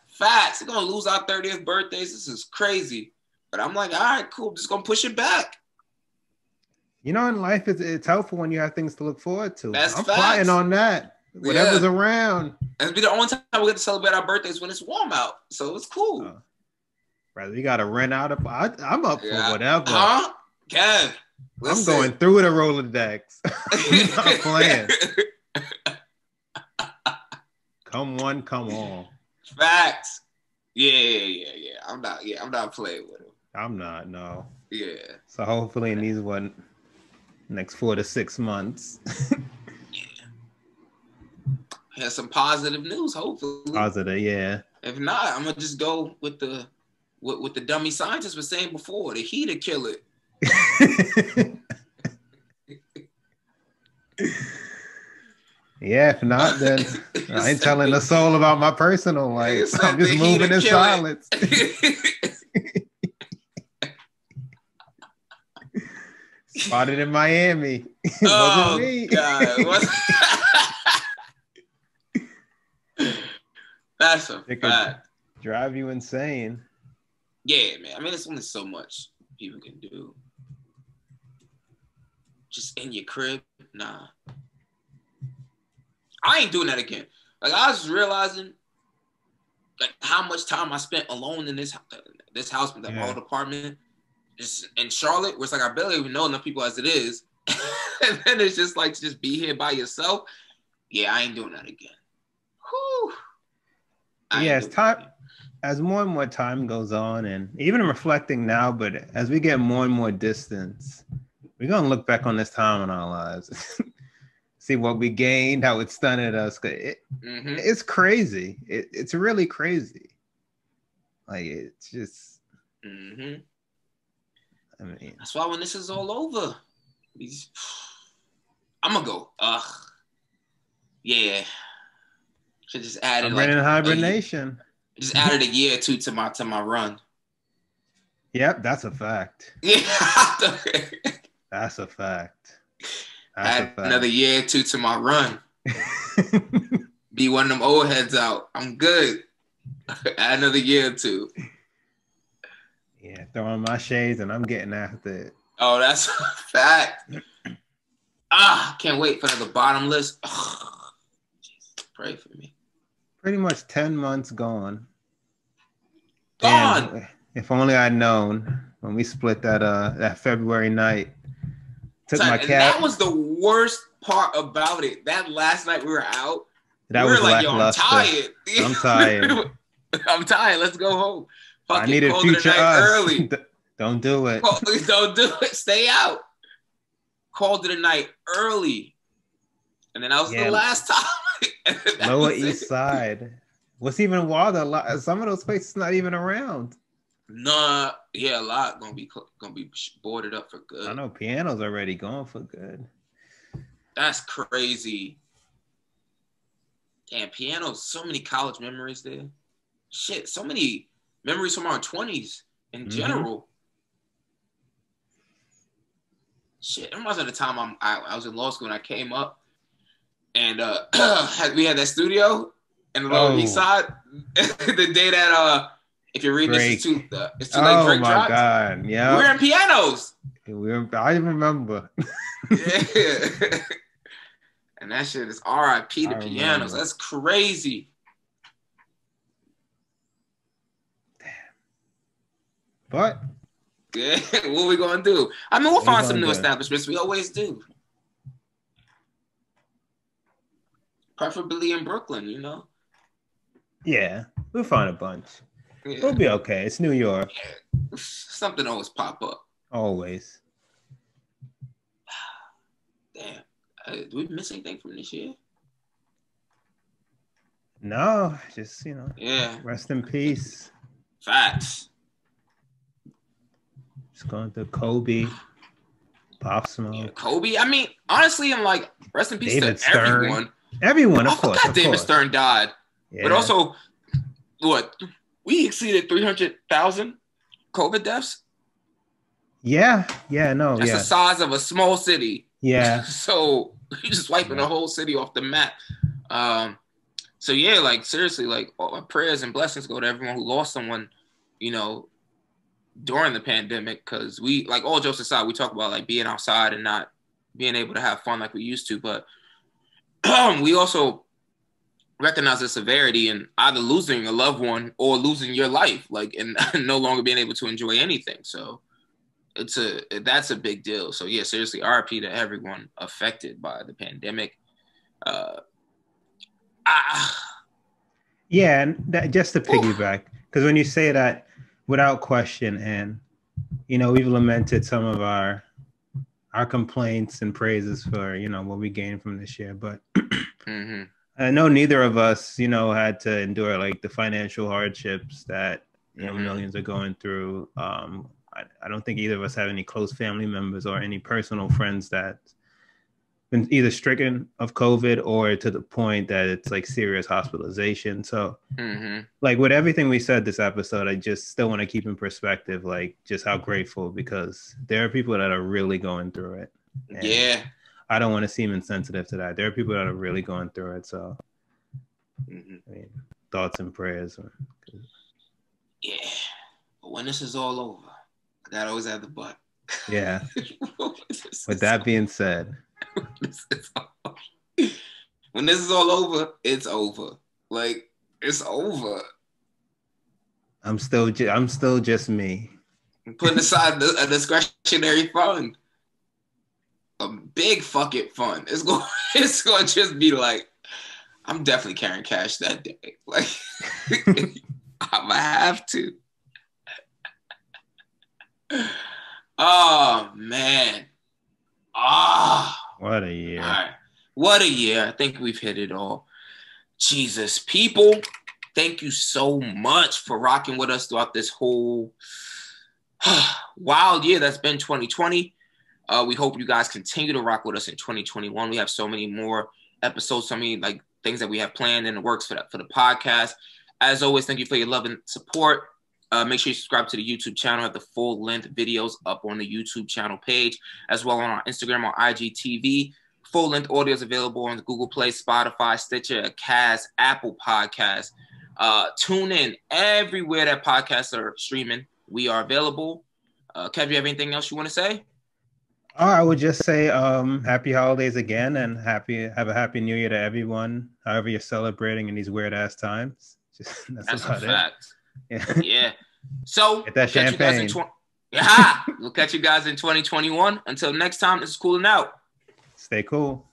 Facts. We're gonna lose our 30th birthdays. This is crazy. But I'm like, all right, cool. I'm just gonna push it back. In life, it's helpful when you have things to look forward to. I'm plotting on that. Whatever's around. It'll be the only time we get to celebrate our birthdays when it's warm out. So it's cool. Brother, you gotta rent out I'm up for whatever. Huh? Kev, I'm going through the Rolodex. I'm not playing. Come one, come all. Facts. Yeah. I'm not playing with him. I'm not, no. Yeah. So hopefully in these next 4 to 6 months. Have some positive news, hopefully. Positive, yeah. If not, I'm gonna just go with the dummy scientists were saying before, the heat will kill it. Yeah, if not, then I ain't telling a soul about my personal life. I'm just moving in silence. Spotted in Miami. Oh, wasn't me. God. That's a fact. Drive you insane. Yeah, man. I mean, it's only so much people can do. Just in your crib, nah. I ain't doing that again. Like, I was realizing like how much time I spent alone in this house with that old apartment. Just in Charlotte, where it's like I barely even know enough people as it is. And then it's just like to just be here by yourself. Yeah, I ain't doing that again. Whew. Yeah, as more and more time goes on, and even reflecting now, but as we get more and more distance, we're gonna look back on this time in our lives, see what we gained, how it stunted us. It's crazy. It's really crazy. Like it's just. I mean, that's why when this is all over, I'm gonna go. Yeah. Should just added I'm in hibernation. Just added a year or two to my run. Yep, that's a fact. Yeah, that's a fact. Add another year or two to my run. Be one of them old heads out. I'm good. Add another year or two. Yeah, throw on my shades and I'm getting after it. Oh, that's a fact. Can't wait for the bottomless. Jesus, pray for me. Pretty much 10 months gone. Gone. Damn, if only I'd known when we split that February night. Took my cat. That was the worst part about it. That last night we were out. That was like, yo, I'm tired. I'm tired. I'm tired. Let's go home. I needed future us. Early. Don't do it. Don't do it. Stay out. Called it a night early. And then that was the last time. Lower East Side. What's even wilder? Some of those places not even around. Nah, yeah, a lot gonna be boarded up for good. I know Piano's already gone for good. That's crazy. Damn, Piano, so many college memories there. Shit, so many memories from our 20s in general. Shit, I remember the time I was in law school and I came up and we had that studio in the Lower East Side. The day that if you read this, it's too late. Drake dropped. God, yeah. We were in Pianos. I remember. Yeah. And that shit is R.I.P. to Pianos. That's crazy. Damn. But yeah, what we gonna do? I mean, we'll find some new establishments. We always do. Preferably in Brooklyn, you know. Yeah, we'll find a bunch. Yeah. We'll be okay. It's New York. Yeah. Something always pop up. Always. Damn. Do we miss anything from this year? No, just, Yeah. Rest in peace. Facts. Just going through Kobe, Pop Smoke. Yeah, Kobe. I mean, honestly, I'm like, rest in peace David to Stern. everyone. Everyone, of course. David Stern died. Yeah. But also, what? We exceeded 300,000 COVID deaths. Yeah. No. That's the size of a small city. Yeah. So you're just wiping the whole city off the map. So yeah, like seriously, like all my prayers and blessings go to everyone who lost someone, during the pandemic. Because we, like, all jokes aside, we talk about like being outside and not being able to have fun like we used to, but we also recognize the severity in either losing a loved one or losing your life, like, and no longer being able to enjoy anything. So that's a big deal. So yeah, seriously, RIP to everyone affected by the pandemic. Yeah, and that, just to piggyback, because when you say that, without question, and we've lamented some of our complaints and praises for what we gained from this year, but I know neither of us had to endure like the financial hardships that millions are going through. I don't think either of us have any close family members or any personal friends that been either stricken of COVID or to the point that it's like serious hospitalization. So like with everything we said this episode, I just still want to keep in perspective, like just how grateful, because there are people that are really going through it. Yeah. I don't want to seem insensitive to that. There are people that are really going through it. So I mean, thoughts and prayers. Yeah. But when this is all over, that always have the but. Yeah. With that being said, when this is all over, it's over. Like, it's over. I'm still just me. I'm putting aside a discretionary fund, a big fucking fund. It's going to just be like, I'm definitely carrying cash that day. Like, I'm gonna have to. Oh man. What a year. All right. What a year. I think we've hit it all. Jesus, people, thank you so much for rocking with us throughout this whole wild year that's been 2020. We hope you guys continue to rock with us in 2021. We have so many more episodes, so many like things that we have planned in the works for the podcast. As always, thank you for your love and support. Make sure you subscribe to the YouTube channel at the full-length videos up on the YouTube channel page, as well on our Instagram or IGTV. Full-length audio is available on Google Play, Spotify, Stitcher, Cast, Apple Podcasts. Tune in everywhere that podcasts are streaming. We are available. Kev, you have anything else you want to say? Oh, I would just say happy holidays again, and have a happy new year to everyone, however you're celebrating in these weird ass times. That's about a fact. It. Yeah. So get that champagne. We'll catch you guys in 2021. Until next time, this is Coolin Out. Stay cool.